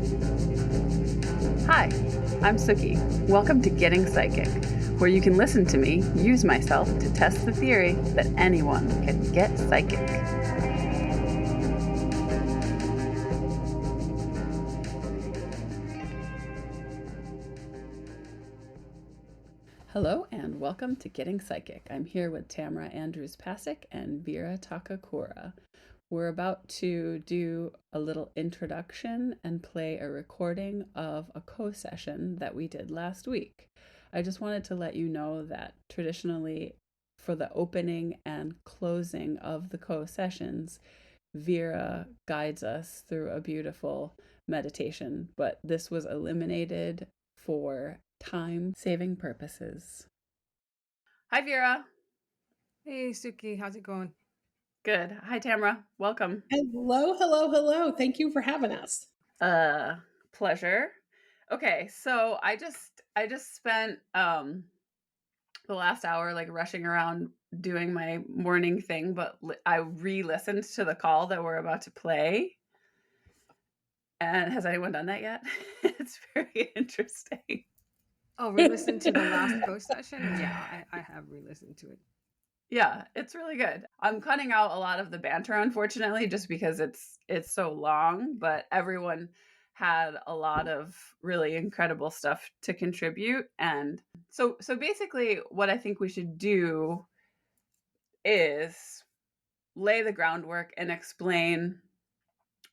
Hi, I'm Suki. Welcome to Getting Psychic, where you can listen to me use myself to test the theory that anyone can get psychic. Hello and welcome to Getting Psychic. I'm here with Tamara Andrews-Pasick and Vera Takakura. We're about to do a little introduction and play a recording of a co-session that we did last week. I just wanted to let you know that traditionally, for the opening and closing of the co-sessions, Vera guides us through a beautiful meditation, but this was eliminated for time-saving purposes. Hi, Vera. Hey, Suki, how's it going? Good. Hi, Tamara. Welcome. Hello, hello, hello. Thank you for having us. Pleasure. Okay, so I just spent the last hour like rushing around doing my morning thing, but I re-listened to the call that we're about to play. And has anyone done that yet? It's very interesting. Oh, re-listened to the last co-session? Yeah, I have re-listened to it. Yeah, it's really good. I'm cutting out a lot of the banter, unfortunately, just because it's so long, but everyone had a lot of really incredible stuff to contribute. And so basically what I think we should do is lay the groundwork and explain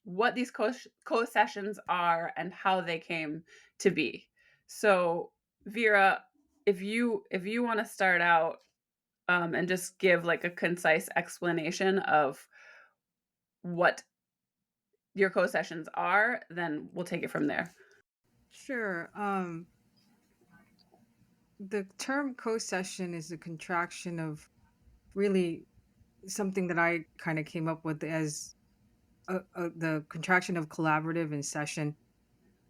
what these co-sessions are and how they came to be. So Vera, if you want to start out and just give like a concise explanation of what your co-sessions are, then we'll take it from there. Sure. The term co-session is a contraction of really something that I kind of came up with as the contraction of collaborative and session.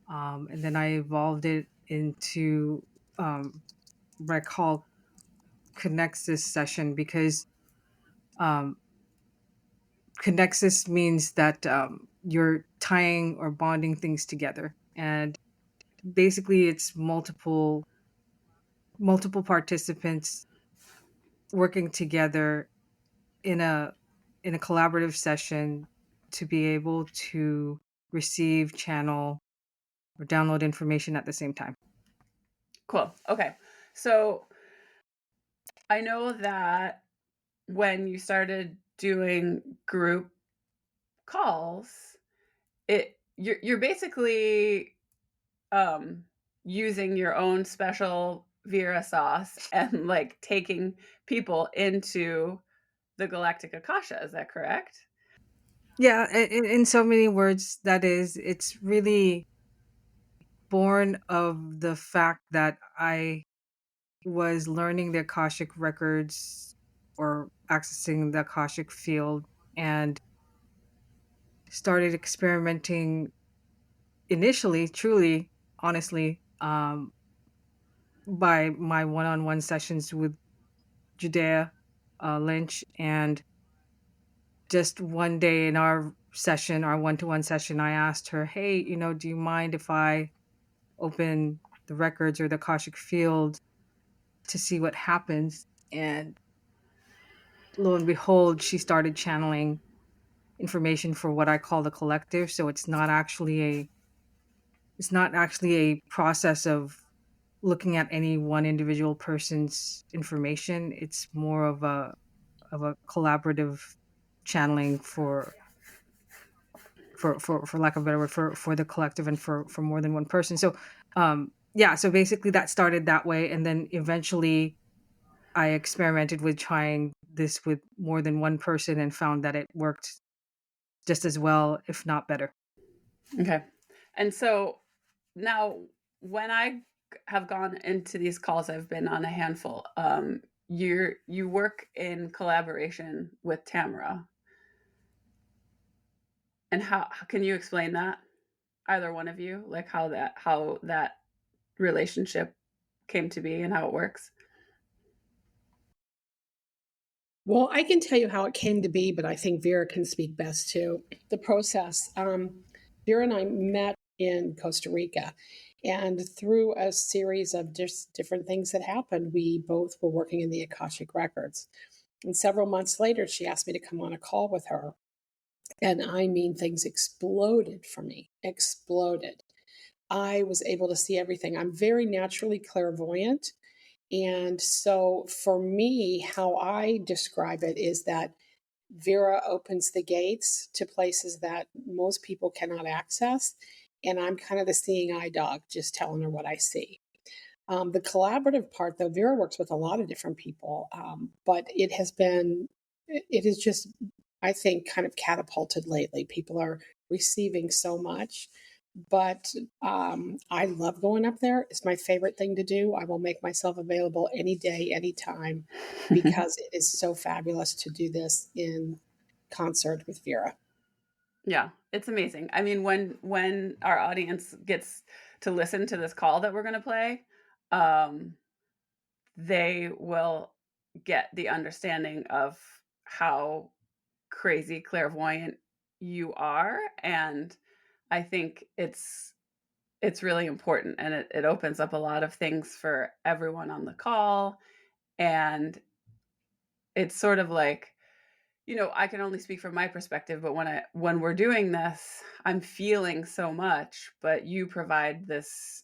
And then I evolved it into what I call connexus session because um, connexus means that you're tying or bonding things together. And basically it's multiple participants working together in a collaborative session to be able to receive, channel, or download information at the same time. Cool. Okay. So I know that when you started doing group calls, you're basically um using your own special Vera sauce and like taking people into the Galactic Akasha. Is that correct? Yeah, in so many words, that is, it's really born of the fact that I was learning the Akashic records or accessing the Akashic field and started experimenting initially, truly, honestly, by my one-on-one sessions with Judea Lynch. And just one day in our session, our one-to-one session, I asked her, hey, do you mind if I open the records or the Akashic field to see what happens? And lo and behold, she started channeling information for what I call the collective. So it's not actually a process of looking at any one individual person's information. It's more of a collaborative channeling for lack of a better word, for the collective and for more than one person. So yeah, so basically that started that way, and then eventually I experimented with trying this with more than one person and found that it worked just as well, if not better. Okay. And so now when I have gone into these calls, I've been on a handful. You work in collaboration with Tamara. And how can you explain that? Either one of you, like how that relationship came to be and how it works? Well, I can tell you how it came to be, but I think Vera can speak best to the process. Vera and I met in Costa Rica. And through a series of just different things that happened, we both were working in the Akashic Records. And several months later, she asked me to come on a call with her. And I mean, things exploded for me, exploded. I was able to see everything. I'm very naturally clairvoyant. And so for me, how I describe it is that Vera opens the gates to places that most people cannot access. And I'm kind of the seeing eye dog, just telling her what I see. The collaborative part, though, Vera works with a lot of different people, but it has just, I think, kind of catapulted lately. People are receiving so much, but I love going up there. It's my favorite thing to do. I will make myself available any day, anytime, because it is so fabulous to do this in concert with Vera. Yeah, it's amazing. I mean, when our audience gets to listen to this call that we're going to play, um, they will get the understanding of how crazy clairvoyant you are, and I think it's really important, and it opens up a lot of things for everyone on the call. And it's sort of like, I can only speak from my perspective, but when we're doing this, I'm feeling so much, but you provide this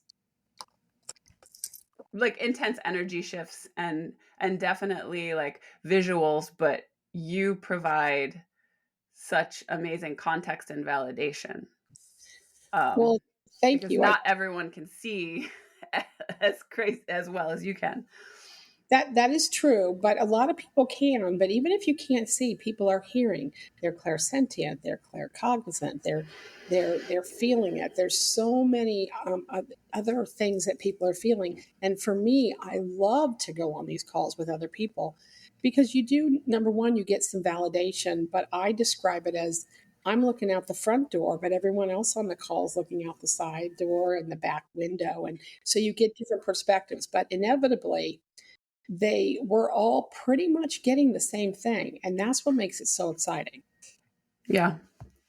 like intense energy shifts and definitely like visuals, but you provide such amazing context and validation. Um Well, thank because you. not everyone can see as crazy as well as you can. That is true, but a lot of people can. But even if you can't see, people are hearing. They're clairsentient. They're claircognizant. They're feeling it. There's so many other things that people are feeling. And for me, I love to go on these calls with other people because you do. Number one, you get some validation. But I describe it as I'm looking out the front door, but everyone else on the call is looking out the side door and the back window, and so you get different perspectives. But inevitably they were all pretty much getting the same thing. And that's what makes it so exciting. Yeah,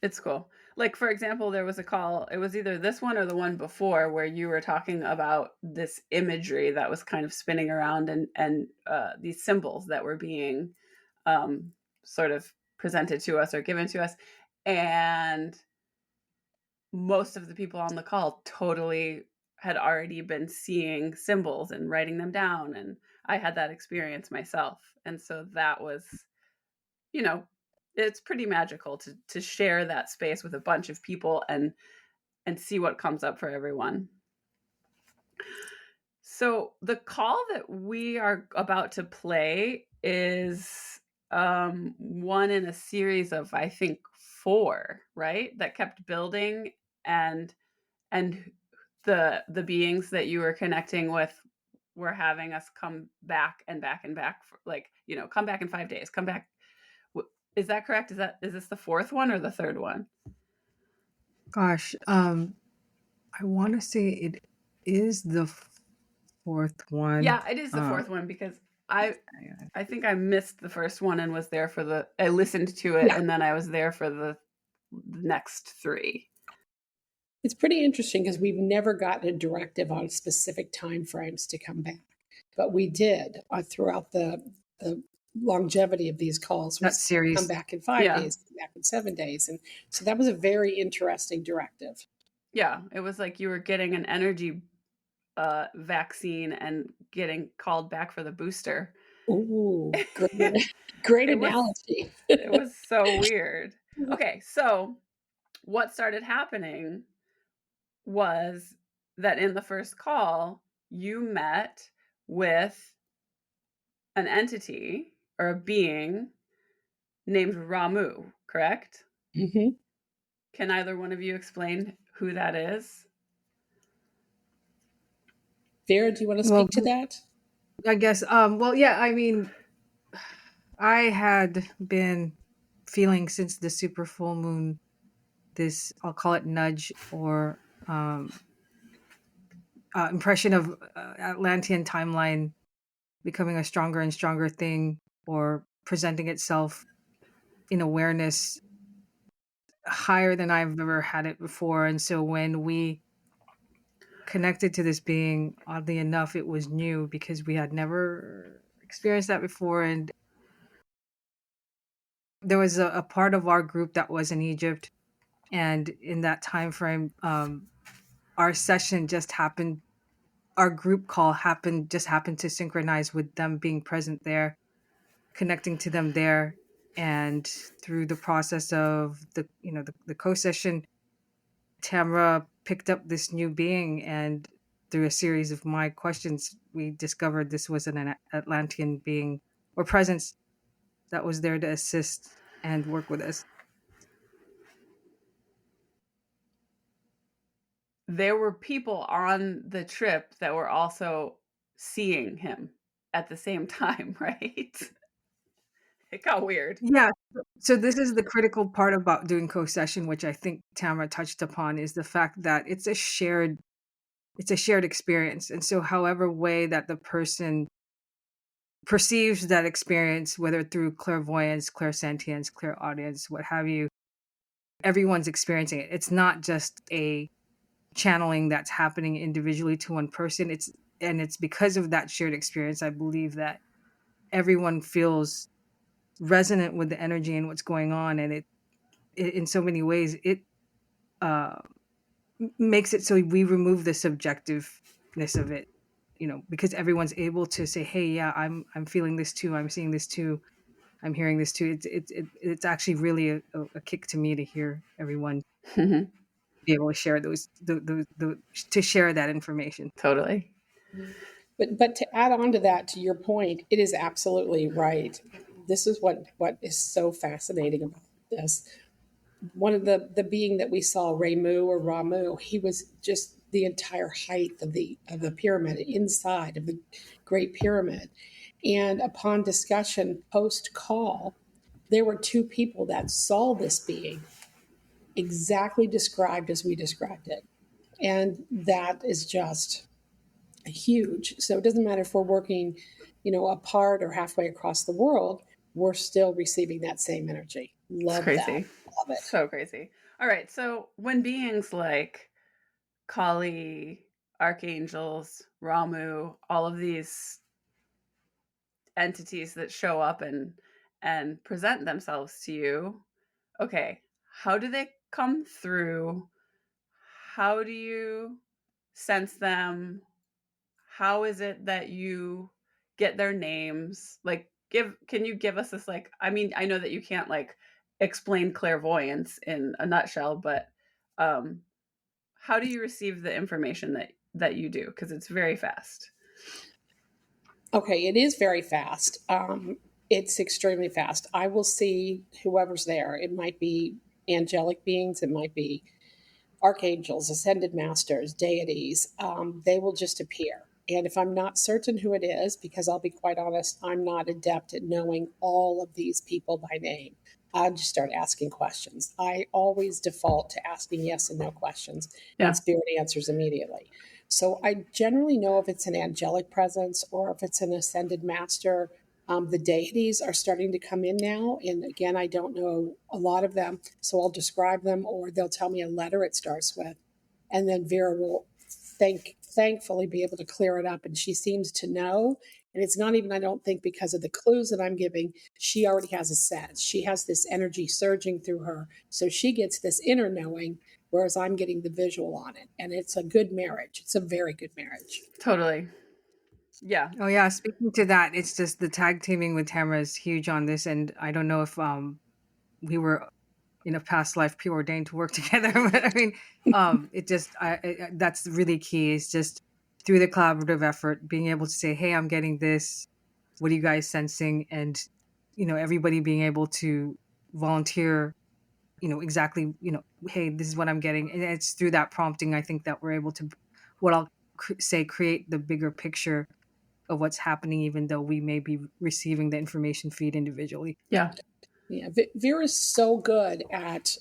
it's cool. Like, for example, there was a call, it was either this one or the one before, where you were talking about this imagery that was kind of spinning around, and these symbols that were being um, sort of presented to us or given to us. And most of the people on the call totally had already been seeing symbols and writing them down. And I had that experience myself. And so that was, you know, it's pretty magical to share that space with a bunch of people and see what comes up for everyone. So the call that we are about to play is one in a series of, I think, four, right? That kept building, and the beings that you were connecting with were having us come back and back and back for, like, come back in 5 days, come back. Is that correct? Is this the fourth one or the third one? Gosh, I want to say it is the fourth one. Yeah, it is the fourth one, because I think I missed the first one and was there for I listened to it, Yeah. and then I was there for the next three. It's pretty interesting because we've never gotten a directive on specific time frames to come back. But we did throughout the longevity of these calls. We That series. come back in 5 days, come back in 7 days. And so that was a very interesting directive. Yeah, it was like you were getting an energy vaccine and getting called back for the booster. Ooh, great It was analogy. it was so weird. Okay, so what started happening was that in the first call, you met with an entity or a being named Ramu, correct? Mm-hmm. Can either one of you explain who that is? Vera, do you want to Well, speak to that? I guess, well, yeah, I mean, I had been feeling since the super full moon this, I'll call it nudge or impression of Atlantean timeline becoming a stronger and stronger thing or presenting itself in awareness higher than I've ever had it before. And so when we connected to this being, oddly enough, it was new because we had never experienced that before. And there was a part of our group that was in Egypt, and in that time frame, our session just happened. Our group call happened to synchronize with them being present there, connecting to them there, and through the process of the co-session, Tamra picked up this new being, and through a series of my questions, we discovered this was an Atlantean being or presence that was there to assist and work with us. There were people on the trip that were also seeing him at the same time, right? It got weird. Yeah. So this is the critical part about doing co-session, which I think Tamara touched upon, is the fact that it's a shared experience. And so however way that the person perceives that experience, whether through clairvoyance, clairsentience, clairaudience, what have you, everyone's experiencing it. It's not just a channeling that's happening individually to one person. It's because of that shared experience, I believe, that everyone feels resonant with the energy and what's going on. And it in so many ways, it uh, makes it so we remove the subjectiveness of it, because everyone's able to say, hey, yeah, I'm feeling this too, I'm seeing this too, I'm hearing this too. It's actually really a kick to me to hear everyone be able to share to share that information. Totally. But to add on to that, to your point, it is absolutely right. This is what is so fascinating about this. One of the being that we saw, Ramu or Ramu, he was just the entire height of the pyramid, inside of the Great Pyramid. And upon discussion post call, there were two people that saw this being exactly described as we described it. And that is just huge. So it doesn't matter if we're working, apart or halfway across the world, we're still receiving that same energy. It's Love that. crazy. Love it. So crazy. All right. So when beings like Kali, archangels, Ramu, all of these entities that show up and present themselves to you, okay, how do they come through? How do you sense them? How is it that you get their names? Like, can you give us this, like, I mean, I know that you can't like explain clairvoyance in a nutshell, but um how do you receive the information that you do, because it's very fast. Okay, it is very fast. It's extremely fast. I will see whoever's there. It might be angelic beings, it might be archangels, ascended masters, deities. They will just appear. And if I'm not certain who it is, because I'll be quite honest, I'm not adept at knowing all of these people by name, I just start asking questions. I always default to asking yes and no questions, and Yeah. spirit answers immediately. So I generally know if it's an angelic presence or if it's an ascended master. The deities are starting to come in now. And again, I don't know a lot of them. So I'll describe them or they'll tell me a letter it starts with. And then Vera will thankfully be able to clear it up. And she seems to know. And it's not even, I don't think, because of the clues that I'm giving. She already has a sense. She has this energy surging through her. So she gets this inner knowing, whereas I'm getting the visual on it. And it's a good marriage. It's a very good marriage. Totally. Yeah. Oh yeah, speaking to that, it's just the tag teaming with Tamara is huge on this, and I don't know if we were in a past life preordained to work together, but I mean, it just that's really key. Is just through the collaborative effort, being able to say, "Hey, I'm getting this. What are you guys sensing?" And everybody being able to volunteer. Exactly. Hey, this is what I'm getting, and it's through that prompting I think that we're able to, what I'll say, create the bigger picture of what's happening, even though we may be receiving the information feed individually. Yeah. Yeah, Vera's so good at,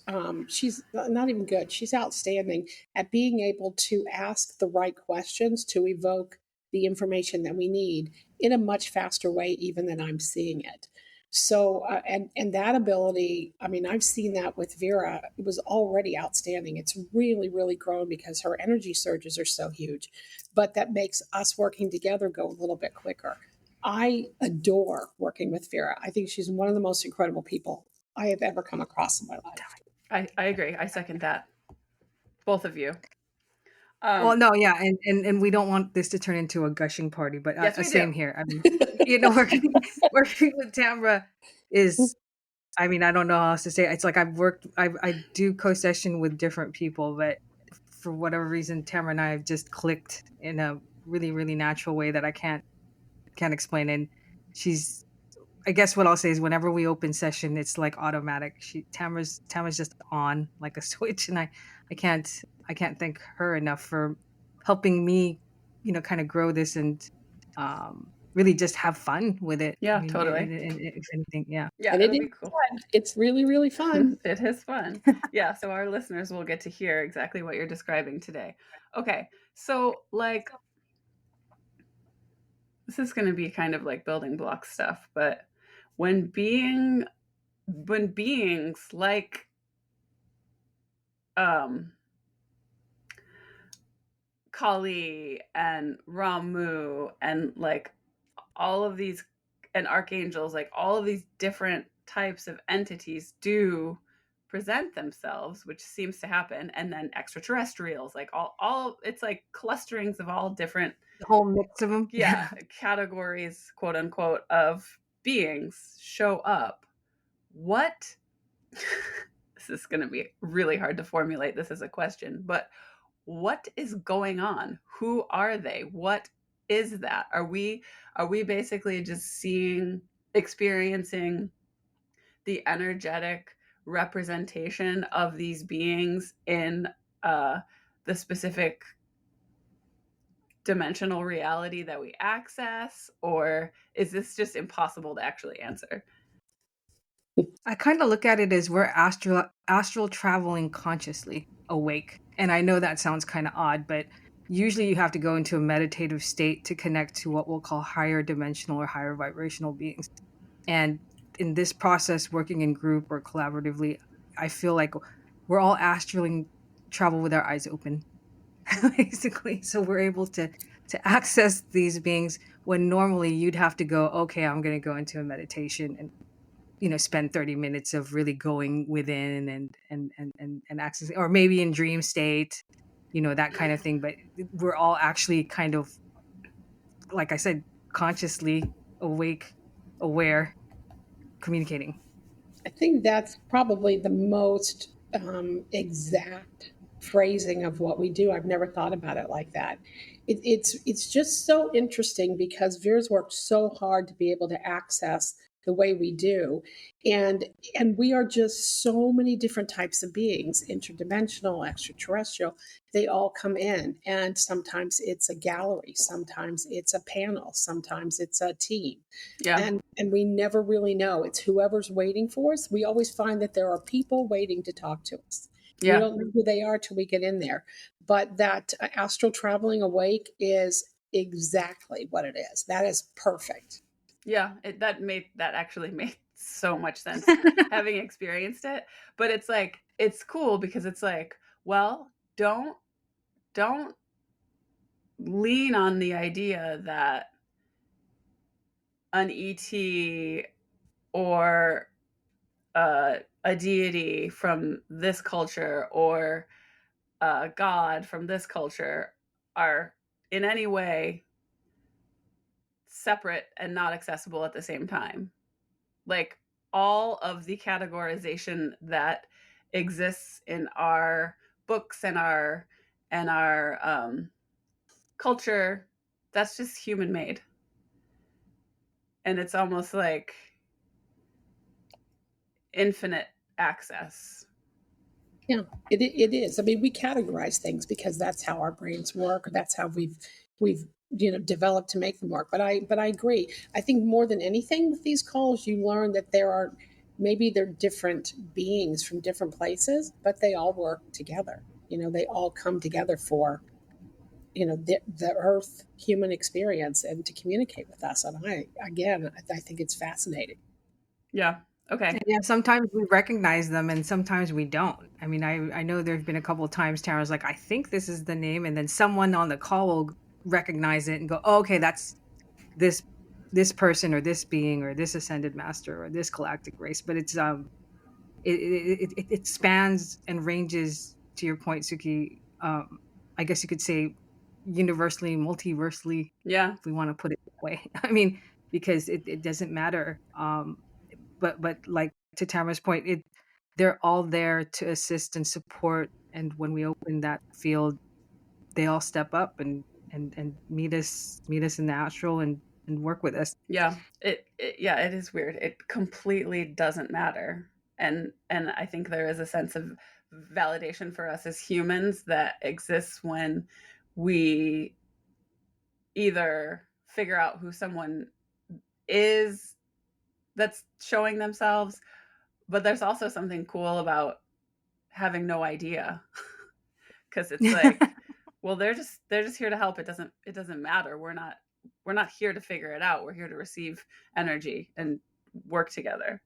she's not even good, she's outstanding at being able to ask the right questions to evoke the information that we need in a much faster way, even than I'm seeing it. So, and that ability, I mean, I've seen that with Vera. It was already outstanding. It's really, really grown because her energy surges are so huge. But that makes us working together go a little bit quicker. I adore working with Vera. I think she's one of the most incredible people I have ever come across in my life. I agree. I second that. Both of you. Well, no, yeah, and we don't want this to turn into a gushing party, but Yes, we do. same here. I mean, working with Tamra is, I mean, I don't know how else to say it. It's like I do co-session with different people, but for whatever reason, Tamra and I have just clicked in a really, really natural way that I can't explain. And she's, I guess what I'll say is whenever we open session, it's like automatic. Tamara's just on like a switch, and I can't I can't thank her enough for helping me, kind of grow this and really just have fun with it. I Yeah, mean, totally. if anything, yeah. Yeah, And it it'll is be cool. fun. It's really, really fun. It is fun. Yeah, so our listeners will get to hear exactly what you're describing today. Okay, so like this is going to be kind of like building block stuff, but when beings like um Kali and Ramu and like all of these and archangels, like all of these different types of entities do present themselves, which seems to happen, and then extraterrestrials, like all it's like clusterings of all different, The whole mix of them. yeah, categories, quote unquote, of beings show up. What this is going to be really hard to formulate this as a question, but what is going on? Who are they? What is that? Are we basically just experiencing the energetic representation of these beings in uh, the specific dimensional reality that we access, or is this just impossible to actually answer? I kind of look at it as we're astral traveling consciously awake. And I know that sounds kind of odd, but usually you have to go into a meditative state to connect to what we'll call higher dimensional or higher vibrational beings. And in this process, working in group or collaboratively, I feel like we're all astraling travel with our eyes open, basically. So we're able to access these beings when normally you'd have to go, okay, I'm going to go into a meditation and spend 30 minutes of really going within and accessing, or maybe in dream state, that kind of thing. But we're all actually kind of, like I said, consciously awake, aware, communicating. I think that's probably the most exact phrasing of what we do. I've never thought about it like that. It's just so interesting because Vera's worked so hard to be able to access the way we do, and we are just so many different types of beings, interdimensional, extraterrestrial. They all come in, and sometimes it's a gallery, sometimes it's a panel, sometimes it's a team. Yeah. And we never really know. It's whoever's waiting for us. We always find that there are people waiting to talk to us. We Yeah. don't know who they are till we get in there. But that astral traveling awake is exactly what it is. That is perfect. Yeah, that actually made so much sense having experienced it. But it's like it's cool because it's like, well, don't lean on the idea that an ET or a deity from this culture or a god from this culture are in any way separate and not accessible at the same time. Like all of the categorization that exists in our books and our culture, that's just human made, and it's almost like infinite access. Yeah, it is. I mean, we categorize things because that's how our brains work. That's how we've developed to make them work. But I agree. I think more than anything with these calls, you learn that they're different beings from different places, but they all work together. They all come together for the Earth human experience and to communicate with us. And I think it's fascinating. Yeah. Okay. And yeah, sometimes we recognize them and sometimes we don't. I mean, I know there's been a couple of times Tara's like, I think this is the name, and then someone on the call will recognize it and go, oh, okay, that's this person or this being or this ascended master or this galactic race. But it's it spans and ranges, to your point, Suki. I guess you could say universally, multiversally, Yeah. if we want to put it that way. I mean, because it doesn't matter. But like to Tamara's point, they're all there to assist and support. And when we open that field, they all step up and meet us in the astral and work with us. Yeah. Yeah, it is weird. It completely doesn't matter. And I think there is a sense of validation for us as humans that exists when we either figure out who someone is that's showing themselves, but there's also something cool about having no idea because it's like, well, they're just here to help. It doesn't matter. We're not here to figure it out. We're here to receive energy and work together.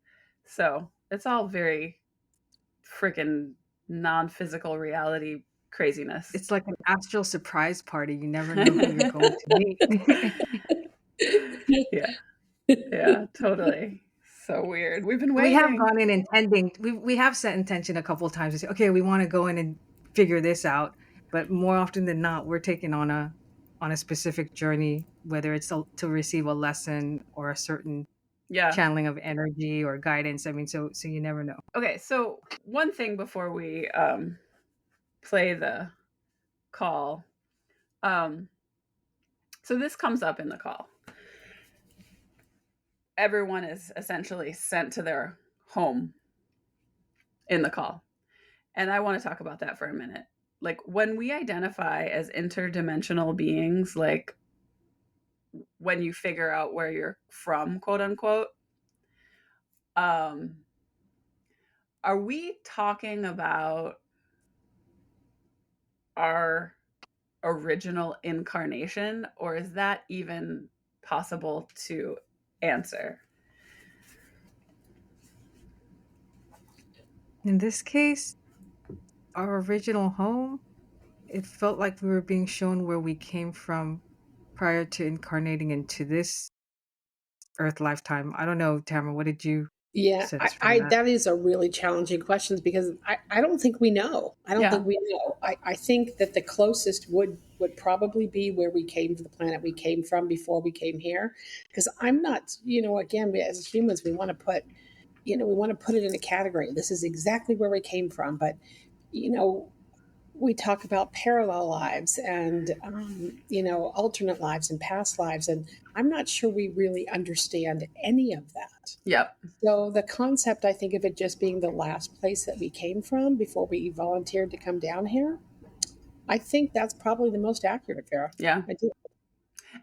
So it's all very freaking non-physical reality craziness. It's like an astral surprise party. You never know who you're going to meet. Yeah. Yeah, totally. So weird. We've been We have waiting. gone in intending, we have set intention a couple of times to say, okay, we want to go in and figure this out. But more often than not, we're taking on a specific journey, whether it's to receive a lesson or a certain Yeah. channeling of energy or guidance. I mean, so you never know. Okay, so one thing before we play the call. Um so this comes up in the call. Everyone is essentially sent to their home in the call. And I want to talk about that for a minute. Like when we identify as interdimensional beings, like when you figure out where you're from, quote unquote, um, are we talking about our original incarnation, or is that even possible to answer? In this case, our original home, it felt like we were being shown where we came from prior to incarnating into this Earth lifetime. I don't know, Tamara, what did you Yeah, sense from that? that is a really challenging question because I don't think we know. I don't Yeah. think we know. I think that the closest would probably be where we came to the planet we came from before we came here. Because I'm not, again, as humans, we want to put, we want to put it in a category. This is exactly where we came from. But, you know, we talk about parallel lives and alternate lives and past lives, and I'm not sure we really understand any of that. Yep. So the concept, I think, of it just being the last place that we came from before we volunteered to come down here, I think that's probably the most accurate, Vera. Yeah. I do.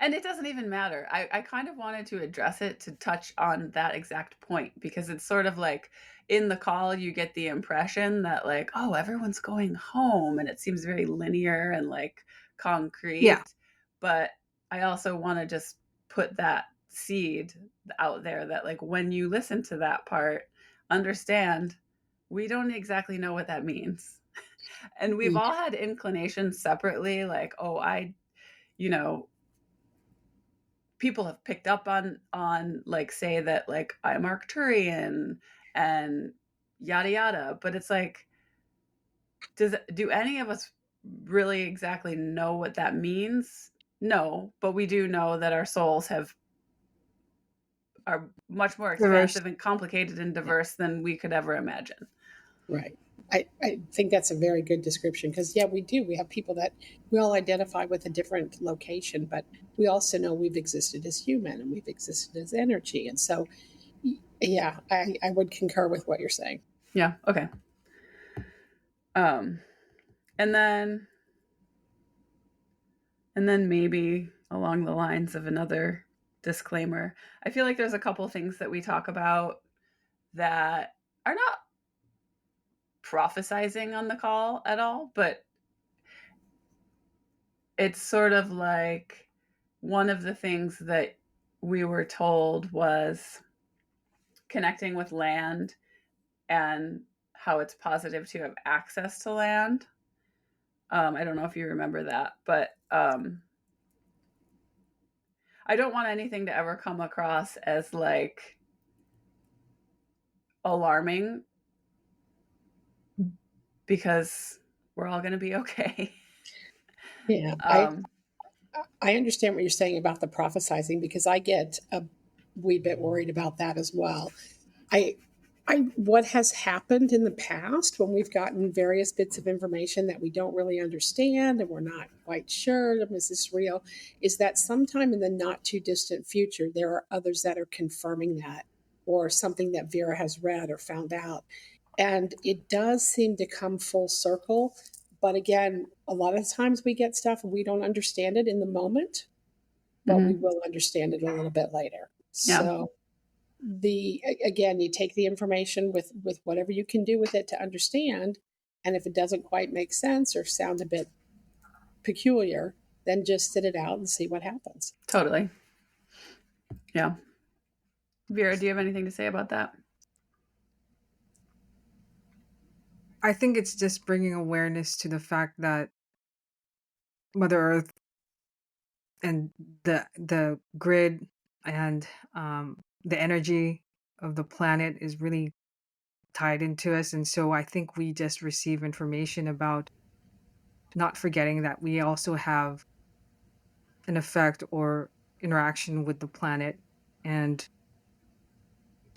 And it doesn't even matter. I kind of wanted to address it to touch on that exact point because it's sort of like in the call, you get the impression that, like, oh, everyone's going home and it seems very linear and like Yeah. concrete. But I also want to just put that seed out there that, like, when you listen to that part, understand we don't exactly know what that means. And we've Mm. all had inclinations separately, like, oh, you know, people have picked up on like say that like I'm Arcturian and yada yada, but it's like, do any of us really exactly know what that means? No, but we do know that our souls are much more Diverse. expansive and complicated and Yeah. diverse than we could ever imagine. Right. I think that's a very good description because, yeah, we do. We have people that we all identify with a different location, but we also know we've existed as human and we've existed as energy. And so, yeah, I would concur with what you're saying. Yeah. Okay. Um, and then maybe along the lines of another disclaimer, I feel like there's a couple things that we talk about that are not prophesizing on the call at all, but it's sort of like one of the things that we were told was connecting with land and how it's positive to have access to land. I don't know if you remember that, but I don't want anything to ever come across as like alarming, because we're all going to be okay. Yeah, um, I understand what you're saying about the prophesizing because I get a wee bit worried about that as well. I what has happened in the past when we've gotten various bits of information that we don't really understand and we're not quite sure is this real, is that sometime in the not too distant future there are others that are confirming that, or something that Vera has read or found out. And it does seem to come full circle. But again, a lot of times we get stuff and we don't understand it in the moment, but we mhm. will understand it a little bit later. Yeah, So the again, you take the information with whatever you can do with it to understand, and if it doesn't quite make sense or sound a bit peculiar, then just sit it out and see what happens. totally. Yeah. Vera, do you have anything to say about that? I think it's just bringing awareness to the fact that Mother Earth and the grid and the energy of the planet is really tied into us, and so I think we just receive information about not forgetting that we also have an effect or interaction with the planet. And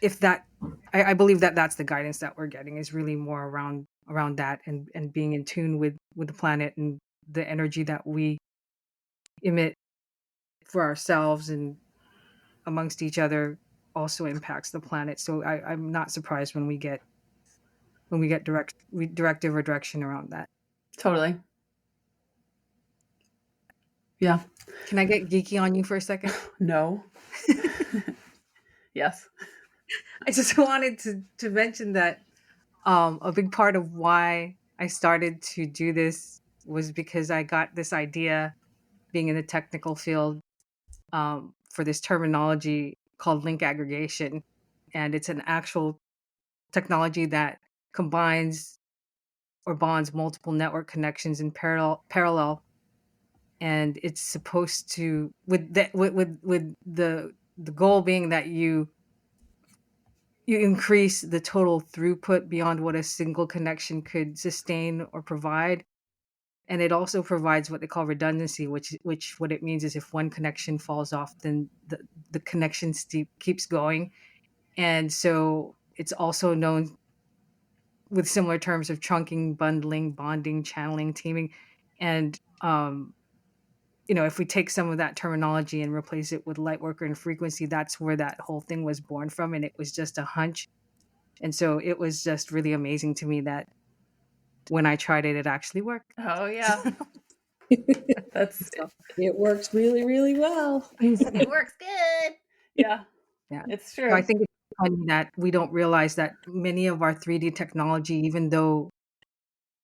if that, I believe that that's the guidance that we're getting, is really more around that, and being in tune with the planet and the energy that we emit for ourselves and amongst each other also impacts the planet. So I'm not surprised when we get directive or direction around that. Totally. Yeah. Can I get geeky on you for a second? No. Yes. I just wanted to mention that a big part of why I started to do this was because I got this idea, being in the technical field, for this terminology called link aggregation. And it's an actual technology that combines or bonds multiple network connections in parallel. And it's supposed to, with the goal being that you increase the total throughput beyond what a single connection could sustain or provide. And it also provides what they call redundancy, which what it means is if one connection falls off, then the connection keeps going. And so it's also known with similar terms of trunking, bundling, bonding, channeling, teaming. And if we take some of that terminology and replace it with light worker and frequency, that's where that whole thing was born from. And it was just a hunch. And so it was just really amazing to me that when I tried it, it actually worked. Oh yeah. That's So, It works really, really well. it works good. Yeah, yeah. it's So I true. think it's funny that we don't realize that many of our 3D technology, even though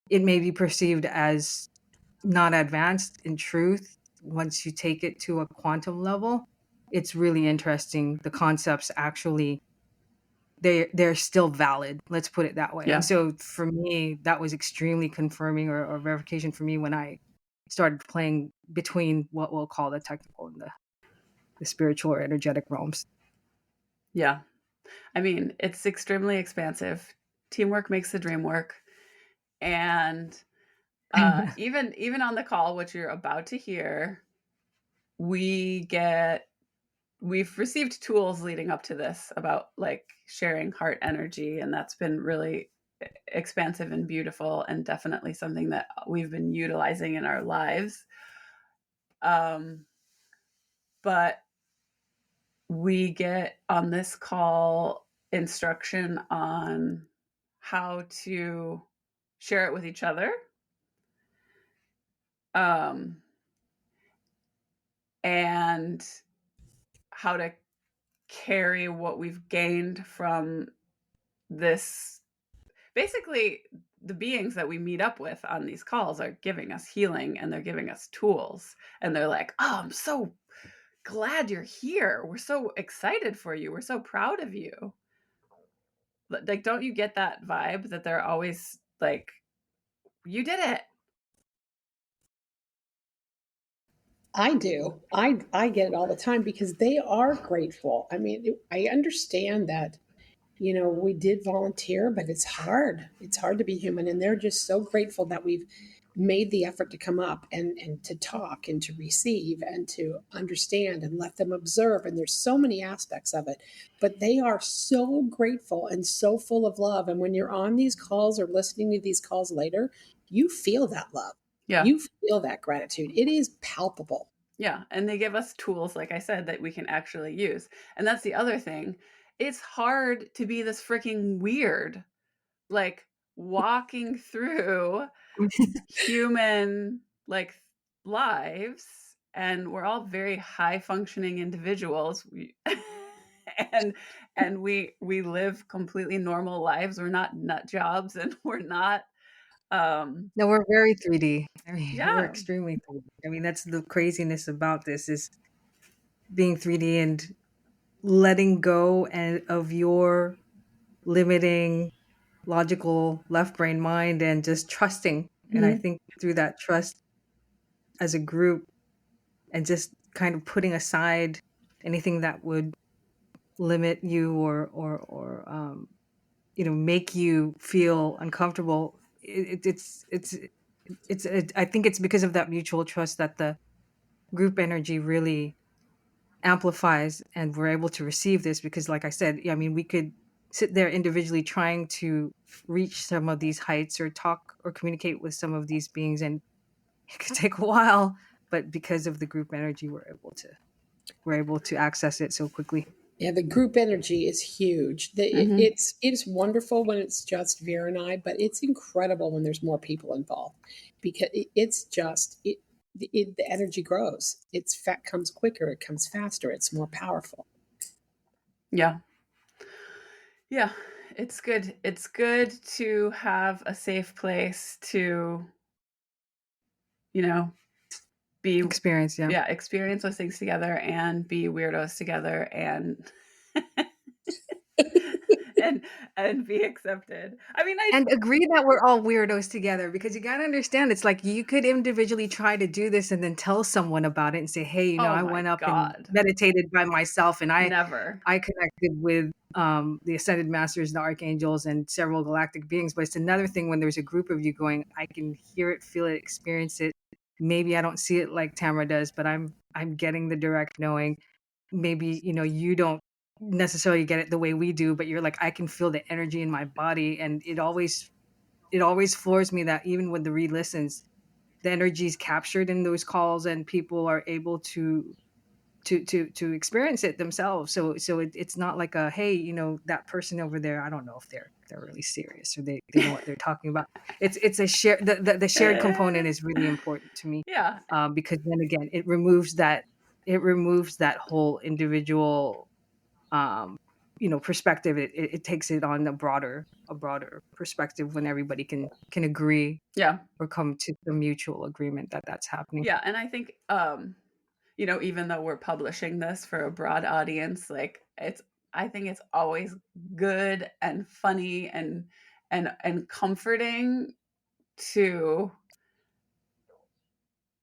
it may be perceived as not advanced, in truth, once you take it to a quantum level, it's really interesting. The concepts actually they're still valid. Let's put it that way. And Yeah. so for me, that was extremely confirming or verification for me when I started playing between what we'll call the technical and the spiritual or energetic realms. Yeah. I mean, it's extremely expansive. Teamwork makes the dream work. And even on the call, which you're about to hear, we've received tools leading up to this about like sharing heart energy, and that's been really expansive and beautiful, and definitely something that we've been utilizing in our lives. But we get on this call instruction on how to share it with each other, um, and how to carry what we've gained from this. Basically, the beings that we meet up with on these calls are giving us healing, and they're giving us tools, and they're like, oh, I'm so glad you're here, we're so excited for you, we're so proud of you. Like, don't you get that vibe that they're always like, you did it? I do. I get it all the time because they are grateful. I mean, I understand that, we did volunteer, but it's hard. It's hard to be human. And they're just so grateful that we've made the effort to come up and to talk and to receive and to understand and let them observe. And there's so many aspects of it, but they are so grateful and so full of love. And when you're on these calls or listening to these calls later, you feel that love. Yeah. You feel that gratitude. It is palpable. Yeah. And they give us tools, like I said, that we can actually use. And that's the other thing. It's hard to be this freaking weird, like walking through human like lives, and we're all very high functioning individuals. and we live completely normal lives. We're not nut jobs, and we're not No, we're very 3D. I mean, we're yeah. extremely 3D. I mean, that's the craziness about this is being 3D and letting go and of your limiting logical left brain mind and just trusting. And I Mhm. think through that trust as a group and just kind of putting aside anything that would limit you or make you feel uncomfortable. I think it's because of that mutual trust that the group energy really amplifies, and we're able to receive this because, like I said, I mean, we could sit there individually trying to reach some of these heights or talk or communicate with some of these beings, and it could take a while, but because of the group energy, we're able to access it so quickly. Yeah, the group energy is huge. Hmm. It's wonderful when it's just Vera and I, but it's incredible when there's more people involved because it's just the energy grows. It's fat comes quicker. It comes faster. It's more powerful. Yeah. Yeah. It's good to have a safe place to, you know, be Experience, yeah. yeah, experience those things together and be weirdos together, and and and be accepted. I mean, I And agree that we're all weirdos together, because you gotta understand, it's like you could individually try to do this and then tell someone about it and say, "Hey, oh I my went up and god. meditated by myself and Never. I connected with the ascended masters, the archangels, and several galactic beings." But it's another thing when there's a group of you going, "I can hear it, feel it, experience it. Maybe I don't see it like Tamara does, but I'm getting the direct knowing. Maybe you don't necessarily get it the way we do, but you're like, I can feel the energy in my body." And it always floors me that even with the re-listens, the energy is captured in those calls and people are able to experience it themselves. So it's not like a, hey, that person over there, I don't know if they're really serious or they know what they're talking about. It's a share, the shared component is really important to me, Yeah. because then again it removes that whole individual um perspective. It takes it on a broader perspective when everybody can agree Yeah. or come to the mutual agreement that that's happening. Yeah, and I think even though we're publishing this for a broad audience, like I think it's always good and funny and comforting to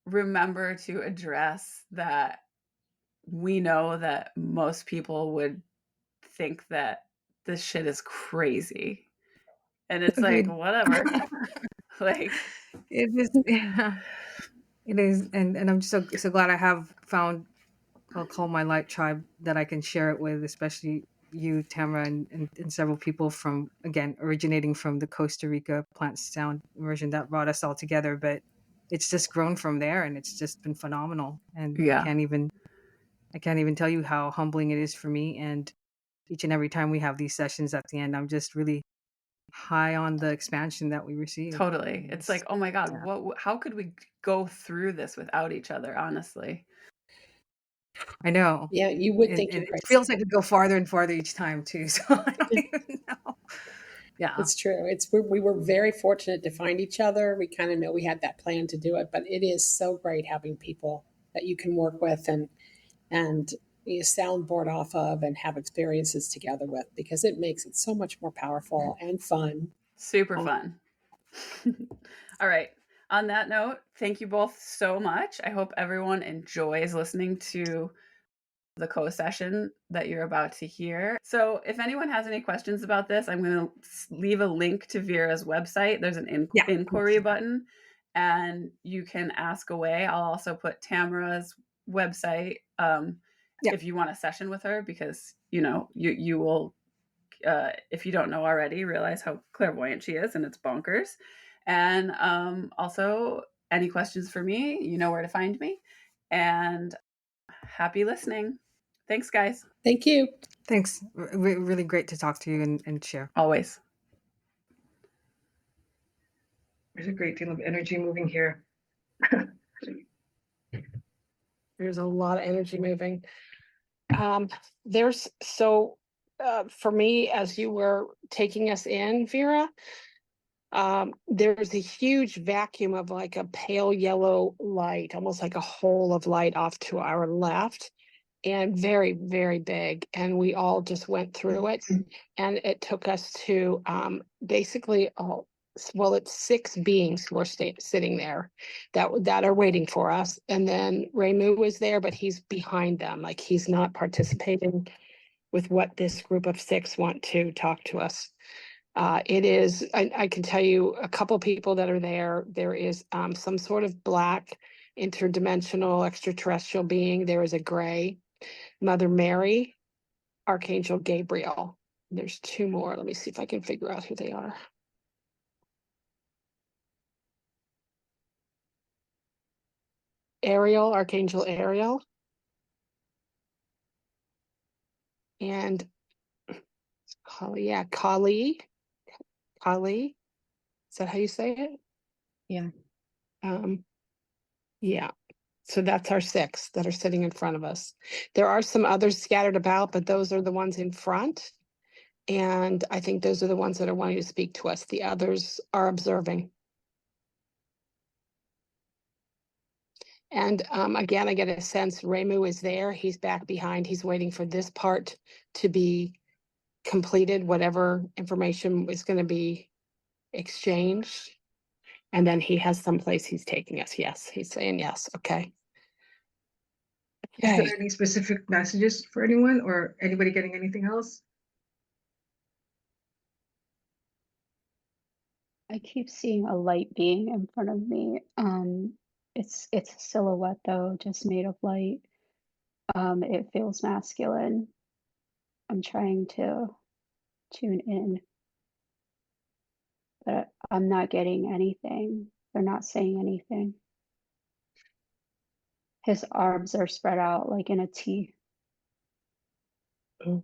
remember to address that we know that most people would think that this shit is crazy. And it's like, Agreed. whatever. Like, It is, yeah, it is. And I'm so glad I have found, I'll call my light tribe, that I can share it with, especially you, Tamara, and several people from, again, originating from the Costa Rica plant sound immersion that brought us all together. But it's just grown from there, and it's just been phenomenal. And I yeah, can't even I can't even tell you how humbling it is for me. And each and every time we have these sessions at the end, I'm just really high on the expansion that we receive. totally. And It's like, it's, oh my God, yeah, how could we go through this without each other, honestly? I know. Yeah, you would And, think and you're it crazy. feels like we go farther and farther each time too. So I don't even know. Yeah. It's true. We were very fortunate to find each other. We kind of know we had that plan to do it, but it is so great having people that you can work with and soundboard off of and have experiences together with, because it makes it so much more powerful and fun. Super fun. All right. On that note, thank you both so much. I hope everyone enjoys listening to the co-session that you're about to hear. So if anyone has any questions about this, I'm going to leave a link to Vera's website. There's an inquiry button and you can ask away. I'll also put Tamara's website if you want a session with her, because you will if you don't know already, realize how clairvoyant she is, and it's bonkers. And also, any questions for me, you know where to find me. And happy listening. Thanks, guys. Thank you. Thanks. Really great to talk to you and share. Always. There's a great deal of energy moving here. There's a lot of energy moving. For me, as you were taking us in, Vera, there's a huge vacuum of like a pale yellow light, almost like a hole of light off to our left, and very, very big. And we all just went through it. And it took us to basically, it's 6 beings who are sitting there that are waiting for us. And then Remu was there, but he's behind them. Like, he's not participating with what this group of 6 want to talk to us. It is, I can tell you a couple people that are there. There is some sort of black interdimensional extraterrestrial being. There is a gray Mother Mary, Archangel Gabriel. There's 2 more. Let me see if I can figure out who they are. Ariel, Archangel Ariel. And Kali. Is that how you say it? Yeah. Yeah. So that's our 6 that are sitting in front of us. There are some others scattered about, but those are the ones in front. And I think those are the ones that are wanting to speak to us. The others are observing. And again, I get a sense Remu is there. He's back behind. He's waiting for this part to be completed, whatever information is going to be exchanged. And then he has someplace he's taking us. Yes, he's saying yes. Okay. Is there any specific messages for anyone, or anybody getting anything else? I keep seeing a light being in front of me. It's a silhouette though, just made of light. It feels masculine. I'm trying to tune in, but I'm not getting anything. They're not saying anything. His arms are spread out like in a T. Oh.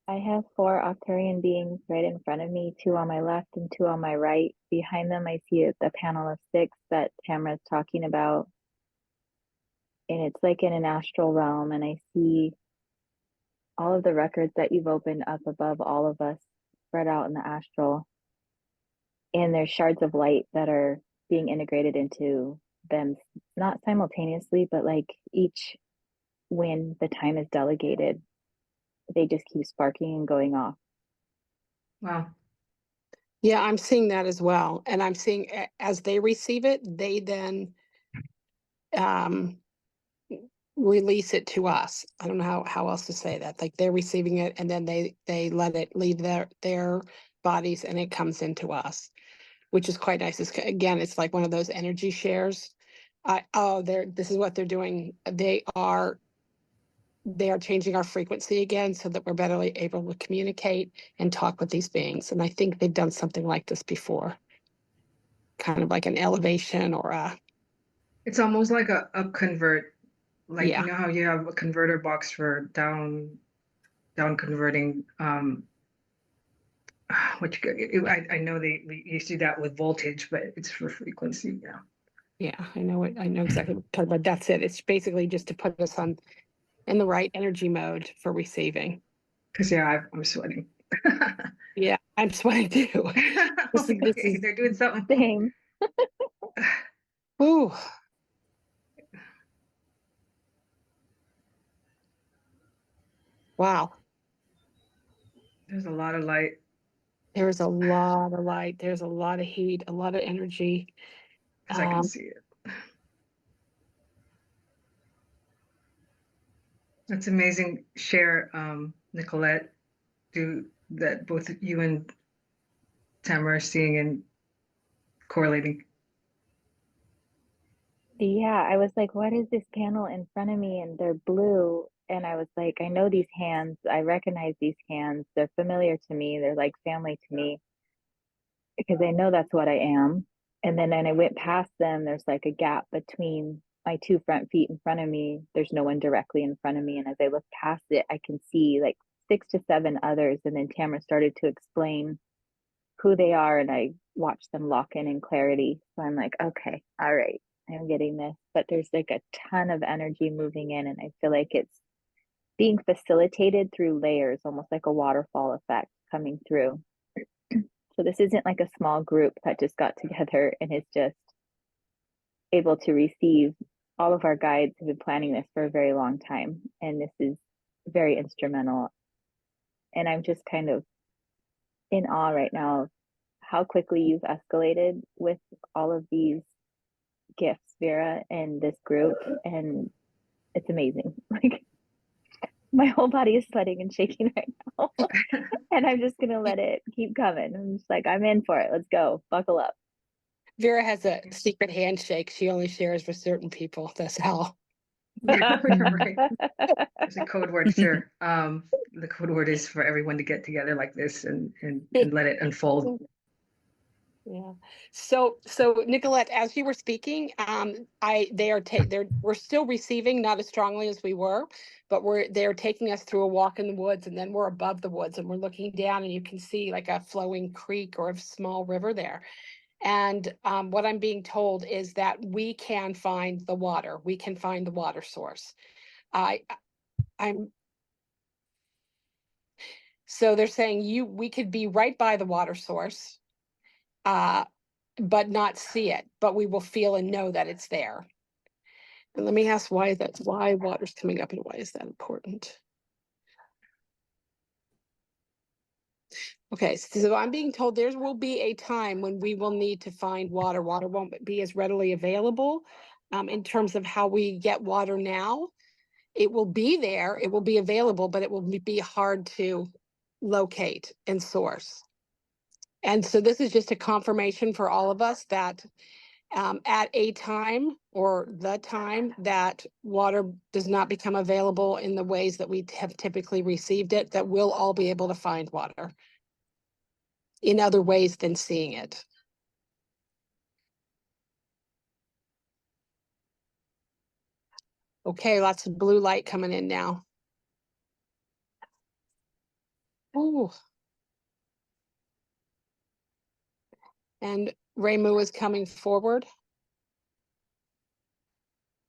I have 4 Octarian beings right in front of me, 2 on my left and 2 on my right. Behind them, I see the panel of 6 that Tamara's talking about. And it's like in an astral realm, and I see all of the records that you've opened up above all of us spread out in the astral. And there's shards of light that are being integrated into them, not simultaneously, but like each when the time is delegated, they just keep sparking and going off. Wow. Yeah, I'm seeing that as well. And I'm seeing as they receive it, they then release it to us. I don't know how else to say that. Like, they're receiving it and then they let it leave their bodies and it comes into us, which is quite nice. It's like one of those energy shares. This is what they're doing. They are changing our frequency again so that we're better able to communicate and talk with these beings. And I think they've done something like this before, kind of like an elevation or a. It's almost like a convert, like, Yeah. you know how you have a converter box for down converting. I know we used to do that with voltage, but it's for frequency. Yeah. Yeah, I know exactly what you're talking about. That's it. It's basically just to put us in the right energy mode for receiving. Because I'm sweating. Yeah, I'm sweating too. Okay, they're doing something. Same. Ooh. Wow. There's a lot of light. There's a lot of light. There's a lot of heat, a lot of energy. Because I can see it. That's amazing. Share, Nicolette, do that both you and Tamara are seeing and correlating. Yeah, I was like, what is this panel in front of me? And they're blue. And I was like, I know these hands. I recognize these hands. They're familiar to me. They're like family to me because I know that's what I am. And then I went past them. There's like a gap between my two front feet in front of me. There's no one directly in front of me. And as I look past it, I can see like 6 to 7 others. And then Tamara started to explain who they are. And I watched them lock in clarity. So I'm like, okay, all right, I'm getting this. But there's like a ton of energy moving in. And I feel like it's being facilitated through layers, almost like a waterfall effect coming through. So this isn't like a small group that just got together and is just able to receive. All of our guides have been planning this for a very long time, and this is very instrumental. And I'm just kind of in awe right now of how quickly you've escalated with all of these gifts, Vera, and this group. And it's amazing. Like my whole body is sweating and shaking right now. And I'm just gonna let it keep coming. I'm just like, I'm in for it. Let's go. Buckle up. Vera has a secret handshake she only shares with certain people. That's how. Right. There's a code word, sure. The code word is for everyone to get together like this and let it unfold. Yeah. So Nicolette, as you were speaking, we're still receiving, not as strongly as we were, but they're taking us through a walk in the woods, and then we're above the woods and we're looking down, and you can see like a flowing creek or a small river there. And what I'm being told is that we can find the water. We can find the water source. I'm So they're saying we could be right by the water source, but not see it, but we will feel and know that it's there. And let me ask why water's coming up and why is that important? Okay, so I'm being told there will be a time when we will need to find water. Water won't be as readily available. In terms of how we get water now, it will be there, it will be available, but it will be hard to locate and source. And so this is just a confirmation for all of us that at a time or the time that water does not become available in the ways that we have typically received it, that we'll all be able to find water in other ways than seeing it. Okay, lots of blue light coming in now. Oh. And Reimu is coming forward.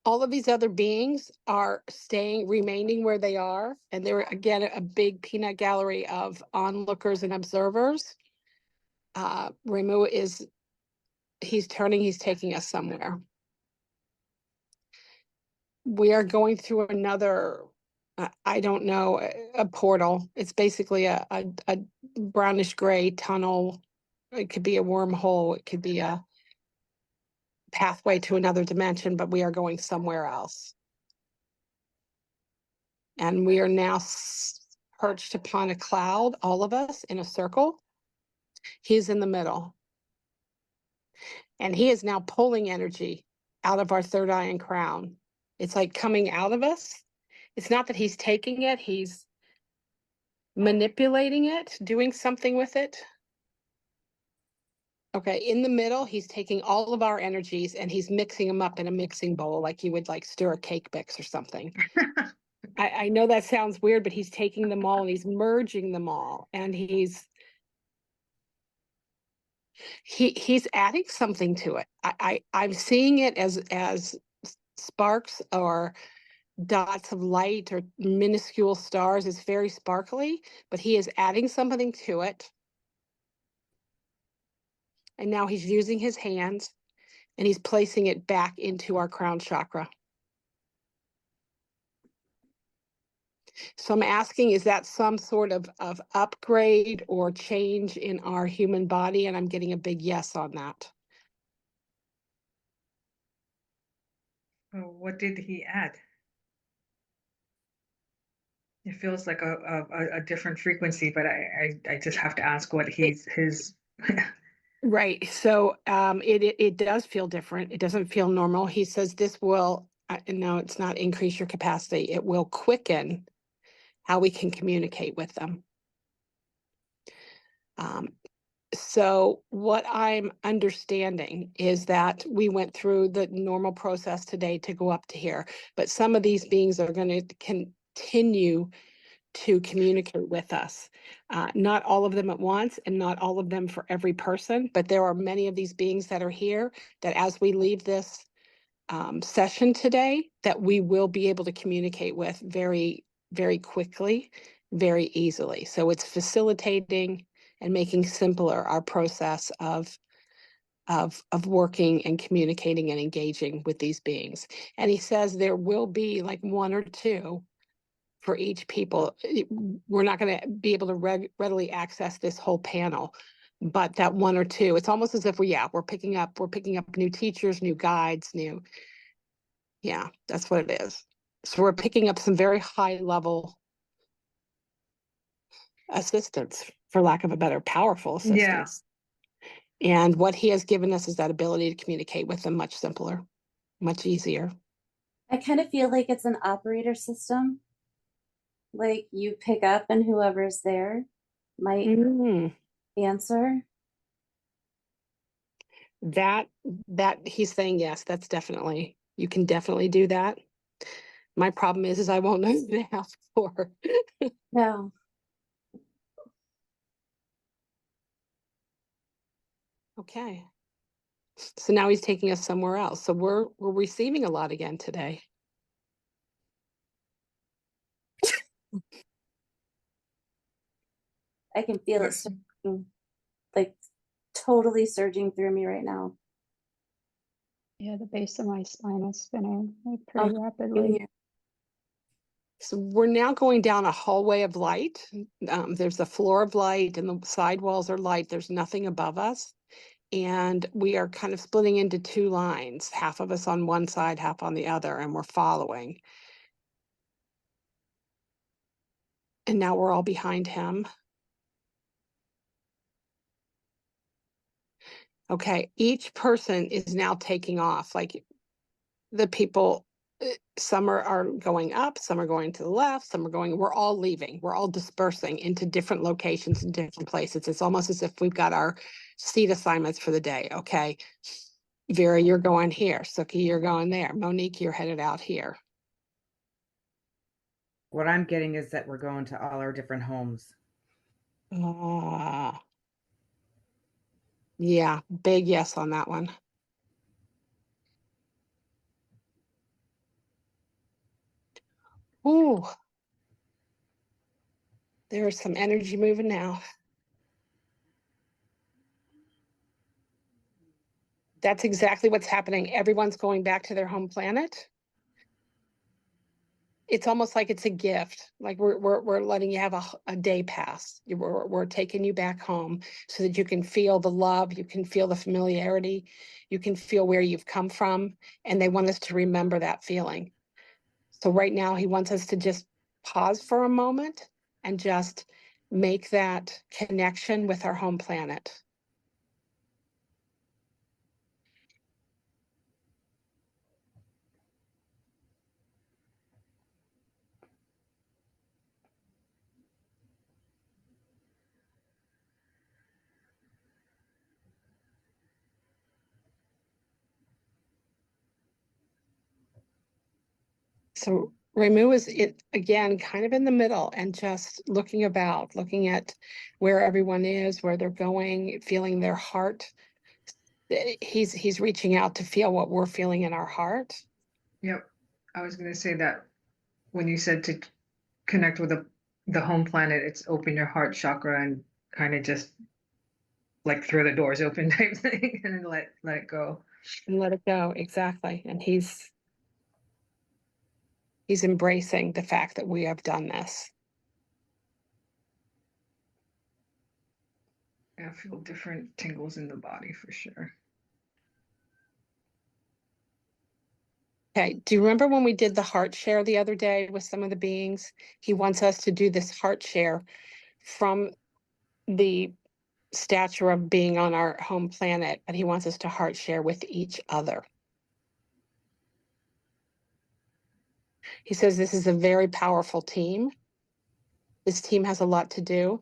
All of these other beings are remaining where they are. And they're, again, a big peanut gallery of onlookers and observers. Reimu he's taking us somewhere. We are going through another, I don't know, a portal. It's basically a brownish gray tunnel. It could be a wormhole. It could be a pathway to another dimension, but we are going somewhere else. And we are now perched upon a cloud, all of us in a circle. He's in the middle. And he is now pulling energy out of our third eye and crown. It's like coming out of us. It's not that he's taking it, he's manipulating it, doing something with it. Okay, in the middle, he's taking all of our energies and he's mixing them up in a mixing bowl, like you would like stir a cake mix or something. I know that sounds weird, but he's taking them all and he's merging them all, and he's adding something to it. I'm seeing it as sparks or dots of light or minuscule stars. It's very sparkly, but he is adding something to it. And now he's using his hands And he's placing it back into our crown chakra. So I'm asking, is that some sort of upgrade or change in our human body? And I'm getting a big yes on that. Oh, what did he add? It feels like a different frequency, but I just have to ask what his. Right. So it does feel different. It doesn't feel normal. He says this will, no, it's not increase your capacity. It will quicken how we can communicate with them. So what I'm understanding is that we went through the normal process today to go up to here, but some of these beings are going to continue to communicate with us. Not all of them at once and not all of them for every person, but there are many of these beings that are here that as we leave this session today, that we will be able to communicate with very, very quickly, very easily. So it's facilitating and making simpler our process of working and communicating and engaging with these beings. And he says there will be like one or two for each people. We're not going to be able to readily access this whole panel, but that one or two, it's almost as if we're picking up new teachers, new guides, yeah, that's what it is. So we're picking up some very high level assistance, for lack of a better, powerful assistance. Yeah. And what he has given us is that ability to communicate with them much simpler, much easier. I kind of feel like it's an operator system. Like you pick up and whoever's there might answer. That he's saying yes, that's definitely, you can definitely do that. My problem is I won't know who to ask for. No. Okay. So now he's taking us somewhere else. So we're receiving a lot again today. I can feel it surging, like totally surging through me right now. Yeah, the base of my spine is spinning like pretty rapidly. So we're now going down a hallway of light. There's a floor of light and the side walls are light. There's nothing above us. And we are kind of splitting into two lines, half of us on one side, half on the other, and we're following. And now we're all behind him. Okay, each person is now taking off. Like the people, some are going up, some are going to the left, some are going, we're all leaving. We're all dispersing into different locations and different places. It's almost as if we've got our seat assignments for the day. Okay, Vera, you're going here. Suki, you're going there. Monique, you're headed out here. What I'm getting is that we're going to all our different homes. Yeah, big yes on that one. Ooh, there's some energy moving now. That's exactly what's happening. Everyone's going back to their home planet. It's almost like it's a gift. Like we're letting you have a day pass. We're taking you back home so that you can feel the love, you can feel the familiarity, you can feel where you've come from, and they want us to remember that feeling. So right now he wants us to just pause for a moment and just make that connection with our home planet. So Remu is it again, kind of in the middle and just looking about, looking at where everyone is, where they're going, feeling their heart. He's reaching out to feel what we're feeling in our heart. Yep. I was going to say that when you said to connect with the home planet, it's open your heart chakra and kind of just like throw the doors open type thing and let it go. And let it go. Exactly. And he's embracing the fact that we have done this. I feel different tingles in the body for sure. Okay. Do you remember when we did the heart share the other day with some of the beings? He wants us to do this heart share from the stature of being on our home planet, but he wants us to heart share with each other. He says this is a very powerful team. This team has a lot to do.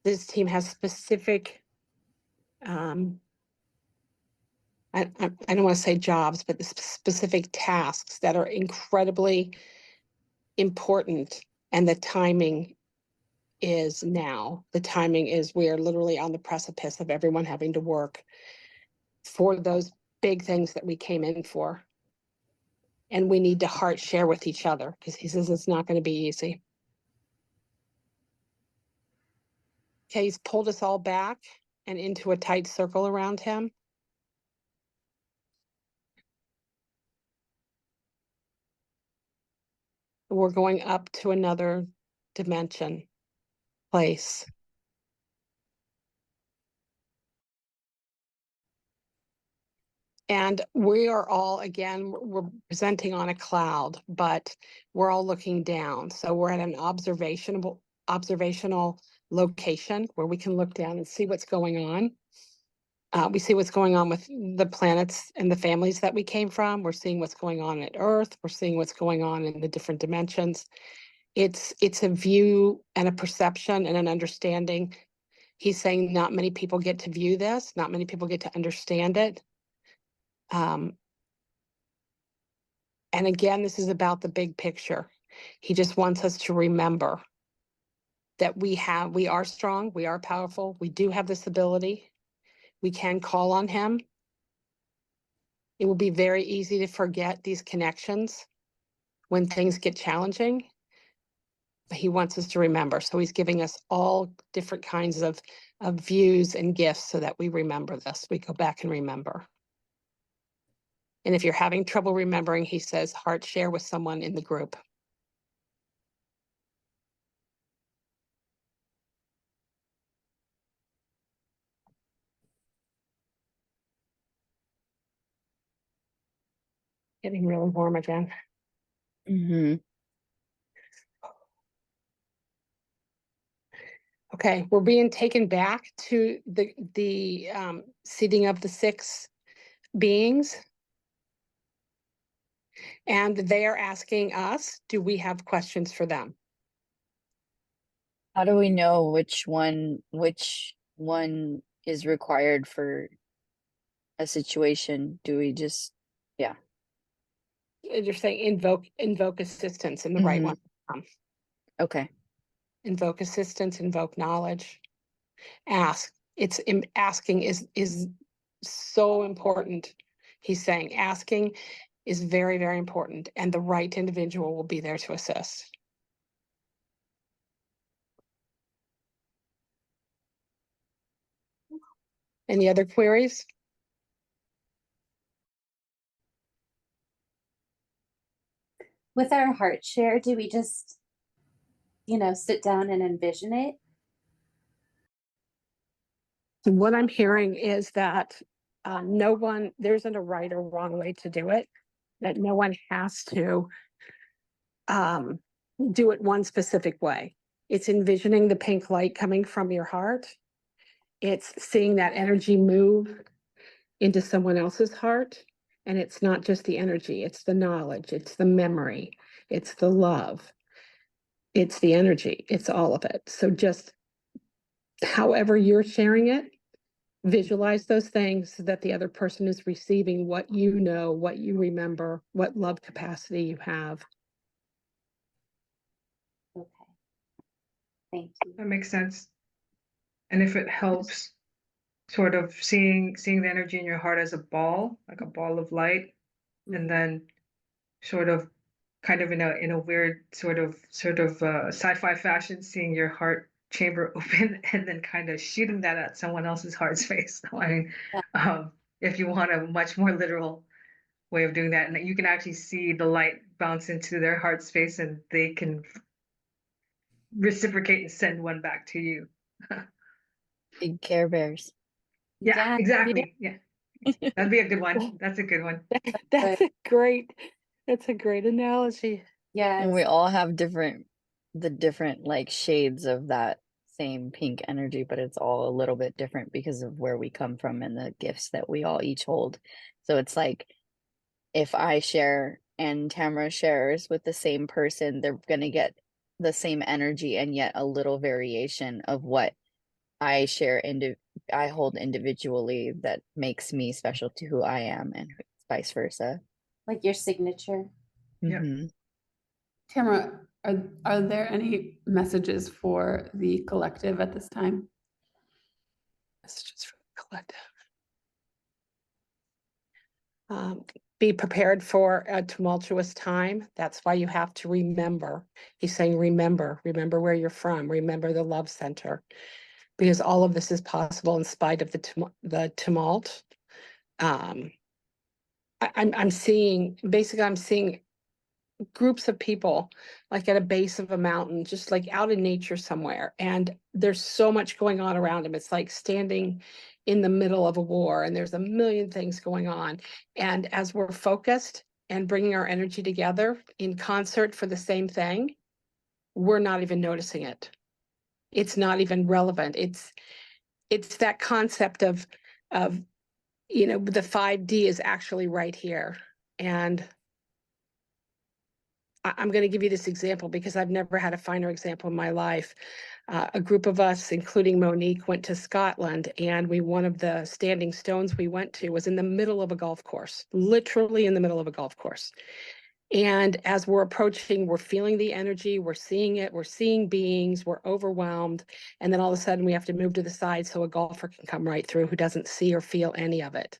This team has specific, I don't want to say jobs, but the specific tasks that are incredibly important. And the timing is now. The timing is we are literally on the precipice of everyone having to work for those big things that we came in for. And we need to heart share with each other because he says it's not going to be easy. Okay, he's pulled us all back and into a tight circle around him. We're going up to another dimension, place. And we are all, again, we're presenting on a cloud, but we're all looking down. So we're at an observational location where we can look down and see what's going on. We see what's going on with the planets and the families that we came from. We're seeing what's going on at Earth. We're seeing what's going on in the different dimensions. It's a view and a perception and an understanding. He's saying not many people get to view this. Not many people get to understand it. And again, this is about the big picture. He just wants us to remember that we are strong, we are powerful, we do have this ability. We can call on him. It will be very easy to forget these connections when things get challenging. But he wants us to remember. So he's giving us all different kinds of views and gifts so that we remember this. We go back and remember. And if you're having trouble remembering, he says, heart share with someone in the group. Getting really warm again. Mm-hmm. Okay, we're being taken back to the seating of the 6 beings. And they are asking us, do we have questions for them? How do we know which one is required for a situation? Do we just, yeah. You're saying invoke assistance in the right one. Okay. Invoke assistance, invoke knowledge. Ask. Asking is so important. He's saying asking is very, very important, and the right individual will be there to assist. Any other queries? With our heart share, do we just, sit down and envision it? What I'm hearing is that there isn't a right or wrong way to do it, that no one has to do it one specific way. It's envisioning the pink light coming from your heart. It's seeing that energy move into someone else's heart. And it's not just the energy, it's the knowledge, it's the memory, it's the love, it's the energy, it's all of it. So just however you're sharing it, visualize those things so that the other person is receiving what you know, what you remember, what love capacity you have. Okay. Thank you. That makes sense. And if it helps, sort of seeing the energy in your heart as a ball, like a ball of light, and then sort of kind of in a weird sort of sci-fi fashion, seeing your heart chamber open and then kind of shooting that at someone else's heart space. I mean, Yeah. if you want a much more literal way of doing that. And you can actually see the light bounce into their heart space and they can reciprocate and send one back to you. Big Care Bears. Yeah, Yeah. exactly. Yeah. That'd be a good one. That's a good one. That's a great analogy. And Yes. we all have the different like shades of that same pink energy, but it's all a little bit different because of where we come from and the gifts that we all each hold. So it's like if I share and Tamara shares with the same person, they're gonna get the same energy and yet a little variation of what I share I hold individually that makes me special to who I am and vice versa. Like your signature. Yeah. Mhm. Tamara, are there any messages for the collective at this time? Messages from the collective. Be prepared for a tumultuous time. That's why you have to remember. He's saying, remember where you're from, remember the love center, because all of this is possible in spite of the tumult. I'm seeing groups of people like at a base of a mountain, just like out in nature somewhere. And there's so much going on around them. It's like standing in the middle of a war and there's a million things going on. And as we're focused and bringing our energy together in concert for the same thing, we're not even noticing it. It's not even relevant. It's that concept of the 5D is actually right here. And I'm going to give you this example because I've never had a finer example in my life. A group of us, including Monique, went to Scotland, and one of the standing stones we went to was in the middle of a golf course, literally in the middle of a golf course. And as we're approaching, we're feeling the energy, we're seeing it, we're seeing beings, we're overwhelmed. And then all of a sudden we have to move to the side so a golfer can come right through who doesn't see or feel any of it.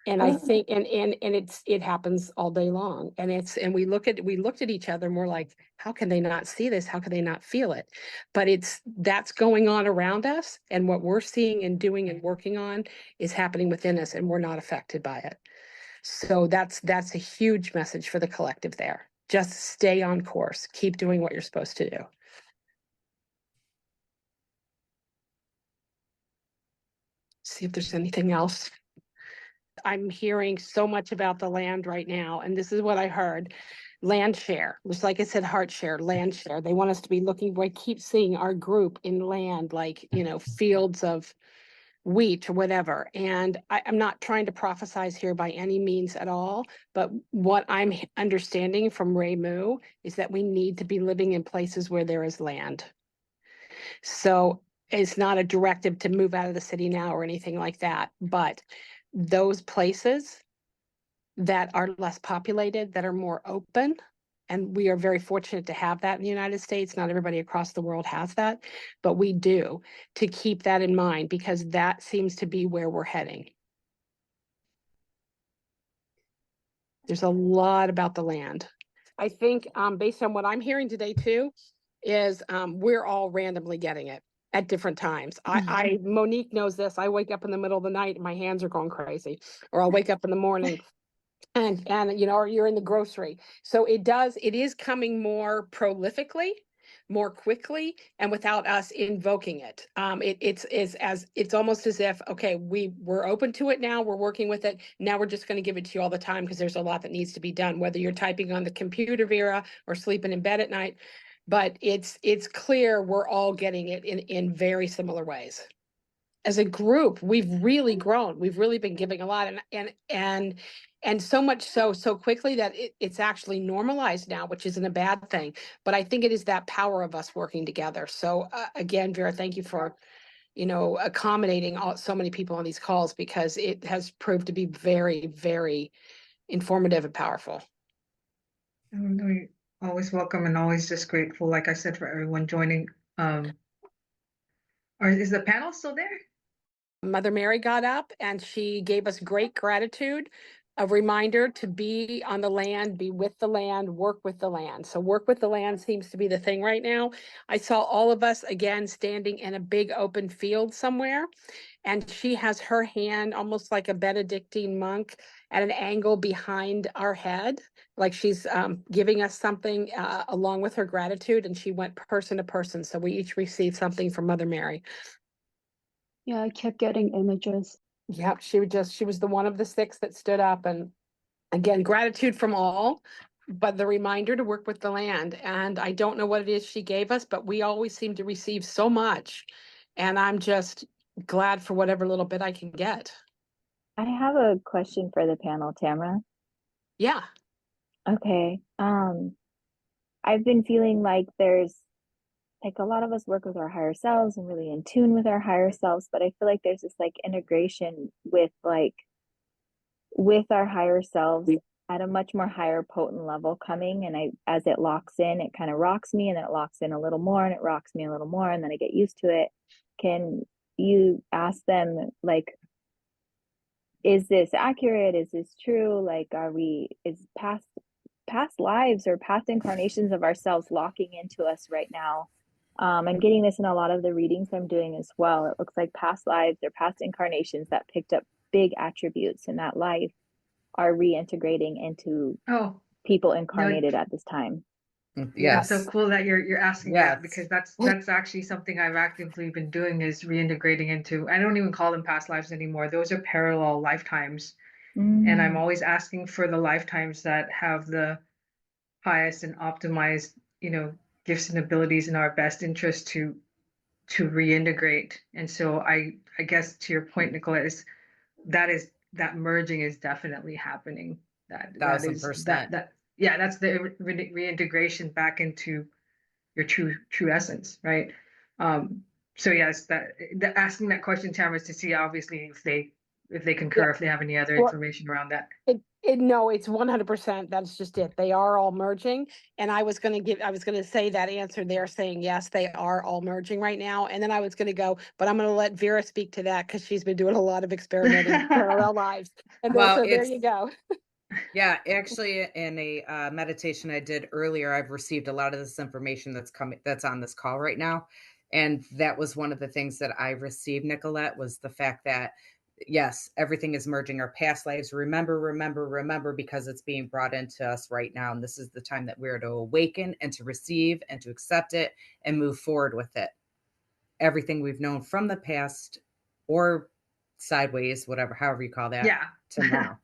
And I think, and it happens all day long. And we looked at each other and we're like, how can they not see this? How can they not feel it? But that's going on around us. And what we're seeing and doing and working on is happening within us and we're not affected by it. So that's a huge message for the collective there. Just stay on course, keep doing what you're supposed to do. See if there's anything else. I'm hearing so much about the land right now, and this is what I heard. Land share, just like I said, heart share, land share. They want us to be looking, I keep seeing our group in land, like, fields of wheat or whatever. And I'm not trying to prophesize here by any means at all, but what I'm understanding from Ray Mu is that we need to be living in places where there is land. So it's not a directive to move out of the city now or anything like that, but those places that are less populated, that are more open, and we are very fortunate to have that in the United States. Not everybody across the world has that, but we do, to keep that in mind because that seems to be where we're heading. There's a lot about the land. I think based on what I'm hearing today too, is we're all randomly getting it at different times. Monique knows this. I wake up in the middle of the night and my hands are going crazy, or I'll wake up in the morning and or you're in the grocery. So it is coming more prolifically, more quickly, and without us invoking it. It's almost as if, okay, we're open to it now, we're working with it. Now we're just going to give it to you all the time because there's a lot that needs to be done, whether you're typing on the computer, Vera, or sleeping in bed at night. But it's clear we're all getting it in very similar ways. As a group, we've really grown. We've really been giving a lot, and so much so quickly that it's actually normalized now, which isn't a bad thing. But I think it is that power of us working together. So again, Vera, thank you for accommodating so many people on these calls because it has proved to be very, very informative and powerful. We always welcome and always just grateful, like I said, for everyone joining. Is the panel still there? Mother Mary got up and she gave us great gratitude a reminder to be on the land, be with the land, work with the land. So work with the land seems to be the thing right now. I saw all of us again standing in a big open field somewhere, and she has her hand almost like a Benedictine monk at an angle behind our head, like she's giving us something along with her gratitude, and she went person to person. So we each received something from Mother Mary. Yeah, I kept getting images. Yep, she was the one of the 6 that stood up, and again, gratitude from all, but the reminder to work with the land. And I don't know what it is she gave us, but we always seem to receive so much. And I'm just glad for whatever little bit I can get. I have a question for the panel, Tamara. Yeah. Okay. I've been feeling like there's like a lot of us work with our higher selves and really in tune with our higher selves, but I feel like there's this like integration with our higher selves at a much more higher potent level coming. And as it locks in, it kind of rocks me, and then it locks in a little more, and it rocks me a little more, and then I get used to it. Can you ask them, like, is this accurate? Is this true? Like, is past lives or past incarnations of ourselves locking into us right now? I'm getting this in a lot of the readings I'm doing as well. It looks like past lives or past incarnations that picked up big attributes in that life are reintegrating into people incarnated at this time. That's so Yes. cool that you're asking Yes. that, because that's actually something I've actively been doing, is reintegrating into, I don't even call them past lives anymore. Those are parallel lifetimes. And I'm always asking for the lifetimes that have the highest and optimized, gifts and abilities in our best interest to reintegrate. And so I guess to your point, Nicolette, that merging is definitely happening. That is 1000%. yeah, that's the reintegration back into your true essence, right? So yes, asking that question, Tamara, is to see obviously if they concur, if they have any other Well, information around that. No, it's 100%. That's just it. They are all merging. And I was going to say that answer there, saying, yes, they are all merging right now. And then I was going to go, but I'm going to let Vera speak to that, because she's been doing a lot of experimenting in parallel lives. And Well, so there you go. Yeah, actually, in a meditation I did earlier, I've received a lot of this information that's on this call right now. And that was one of the things that I received, Nicolette, was the fact that, yes, everything is merging our past lives. Remember, because it's being brought into us right now. And this is the time that we're to awaken and to receive and to accept it and move forward with it. Everything we've known from the past, or sideways, however you call that, to now.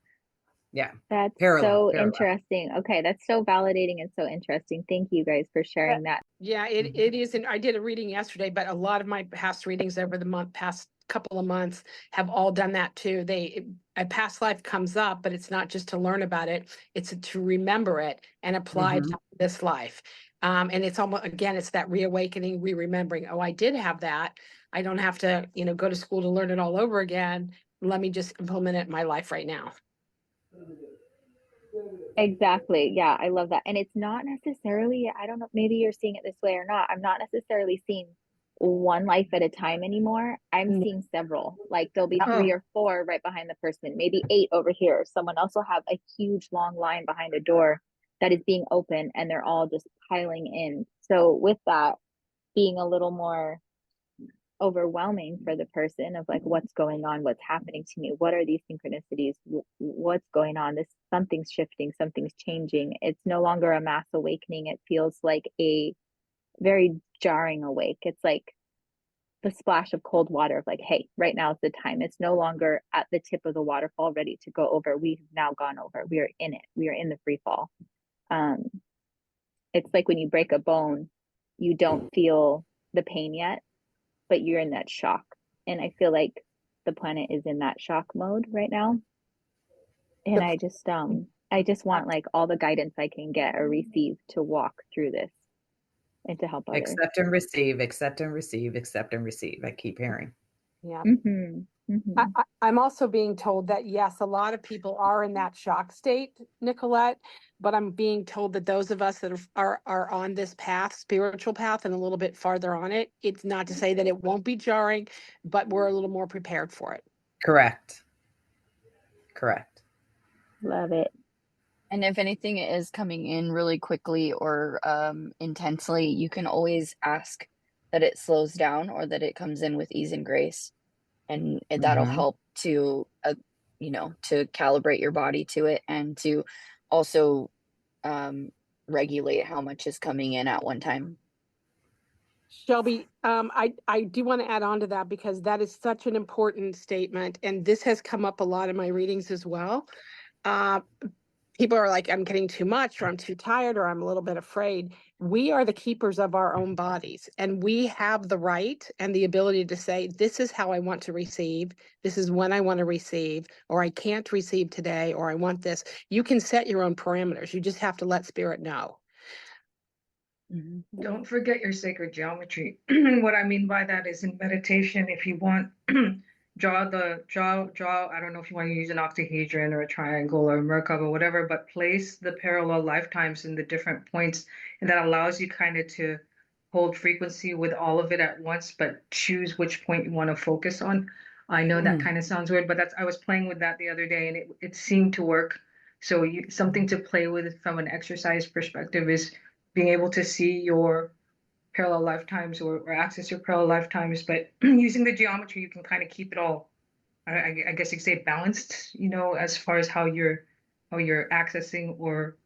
Yeah. That's Parallel. interesting. Okay, that's so validating and so interesting. Thank you guys for sharing that. Yeah, it is. And I did a reading yesterday, but a lot of my past readings over the past couple of months have all done that too. A past life comes up, but it's not just to learn about it, it's to remember it and apply it to this life. And it's almost, again, it's that reawakening, remembering, oh, I did have that. I don't have to, go to school to learn it all over again. Let me just implement it in my life right now. Exactly. Yeah, I love that. And it's not necessarily, I don't know, maybe you're seeing it this way or not. I'm not necessarily seeing one life at a time anymore. I'm seeing several. Like there'll be 3 or 4 right behind the person, maybe 8 over here. Someone else will have a huge long line behind a door that is being open, and they're all just piling in. So with that being a little more overwhelming for the person of like, what's going on, what's happening to me, what are these synchronicities, what's going on, something's shifting, something's changing. It's no longer a mass awakening. It feels like a very jarring awake. It's like the splash of cold water of like, hey, right now is the time. It's no longer at the tip of the waterfall ready to go over. We've now gone over. We are in it. We are in the free fall. It's like when you break a bone, you don't feel the pain yet, but you're in that shock. And I feel like the planet is in that shock mode right now. And I just want like all the guidance I can get or receive to walk through this and to help others. Accept and receive, accept and receive, accept and receive. I keep hearing. Yeah. I'm also being told that, yes, a lot of people are in that shock state, Nicolette, but I'm being told that those of us that are on this path, spiritual path, and a little bit farther on it, it's not to say that it won't be jarring, but we're a little more prepared for it. Correct. Love it. And if anything is coming in really quickly or intensely, you can always ask that it slows down or that it comes in with ease and grace. And that'll help to, to calibrate your body to it and to also regulate how much is coming in at one time. Shelby, I do want to add on to that because that is such an important statement. And this has come up a lot in my readings as well. People are like, I'm getting too much, or I'm too tired, or I'm a little bit afraid. We are the keepers of our own bodies, and we have the right and the ability to say, this is how I want to receive. This is when I want to receive, or I can't receive today, or I want this. You can set your own parameters. You just have to let spirit know. Don't forget your sacred geometry. What I mean by that is in meditation, if you want, draw, I don't know if you want to use an octahedron or a triangle or a Merkaba or whatever, but place the parallel lifetimes in the different points. And that allows you kind of to hold frequency with all of it at once, but choose which point you want to focus on. I know that kind of sounds weird, but I was playing with that the other day and it seemed to work. So something to play with from an exercise perspective is being able to see your parallel lifetimes or access your parallel lifetimes, but using the geometry, you can kind of keep it all, I guess you could say balanced, as far as how you're accessing or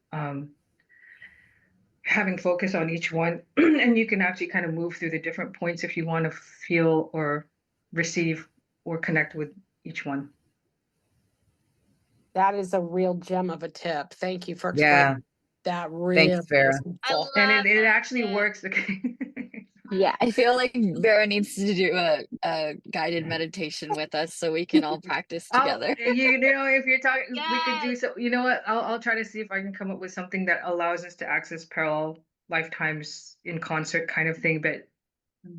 having focus on each one. And you can actually kind of move through the different points if you want to feel or receive or connect with each one. That is a real gem of a tip. Thank you for explaining. That really Thanks, Vera. And it actually works. Okay. Yeah, I feel like Vera needs to do a guided meditation with us so we can all practice together. If you're talking, we could do so. You know what? I'll try to see if I can come up with something that allows us to access parallel lifetimes in concert, kind of thing, but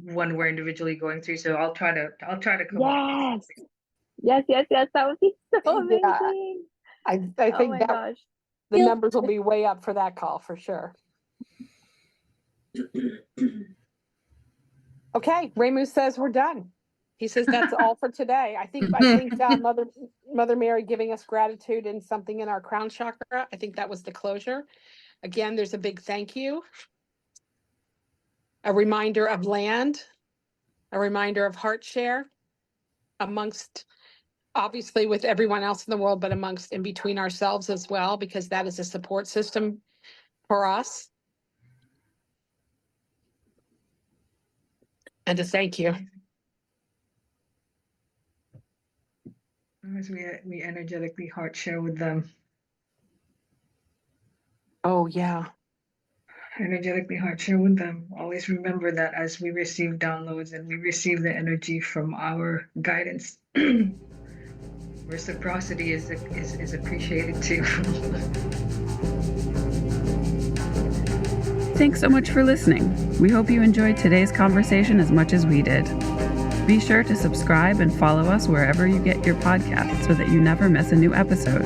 one we're individually going through. So I'll try to come up with something. Yes. That would be so amazing. I think that gosh. The numbers will be way up for that call for sure. Okay, Ramu says we're done. He says that's all for today. I think Mother Mary giving us gratitude and something in our crown chakra. I think that was the closure. Again, there's a big thank you. A reminder of land, a reminder of heart share amongst, obviously with everyone else in the world, but amongst in between ourselves as well, because that is a support system for us. And to thank you. As we energetically heart share with them. Oh, yeah. Energetically heart share with them. Always remember that as we receive downloads and we receive the energy from our guidance, reciprocity is appreciated too. Thanks so much for listening. We hope you enjoyed today's conversation as much as we did. Be sure to subscribe and follow us wherever you get your podcasts so that you never miss a new episode.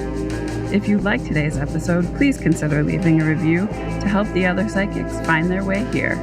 If you liked today's episode, please consider leaving a review to help the other psychics find their way here.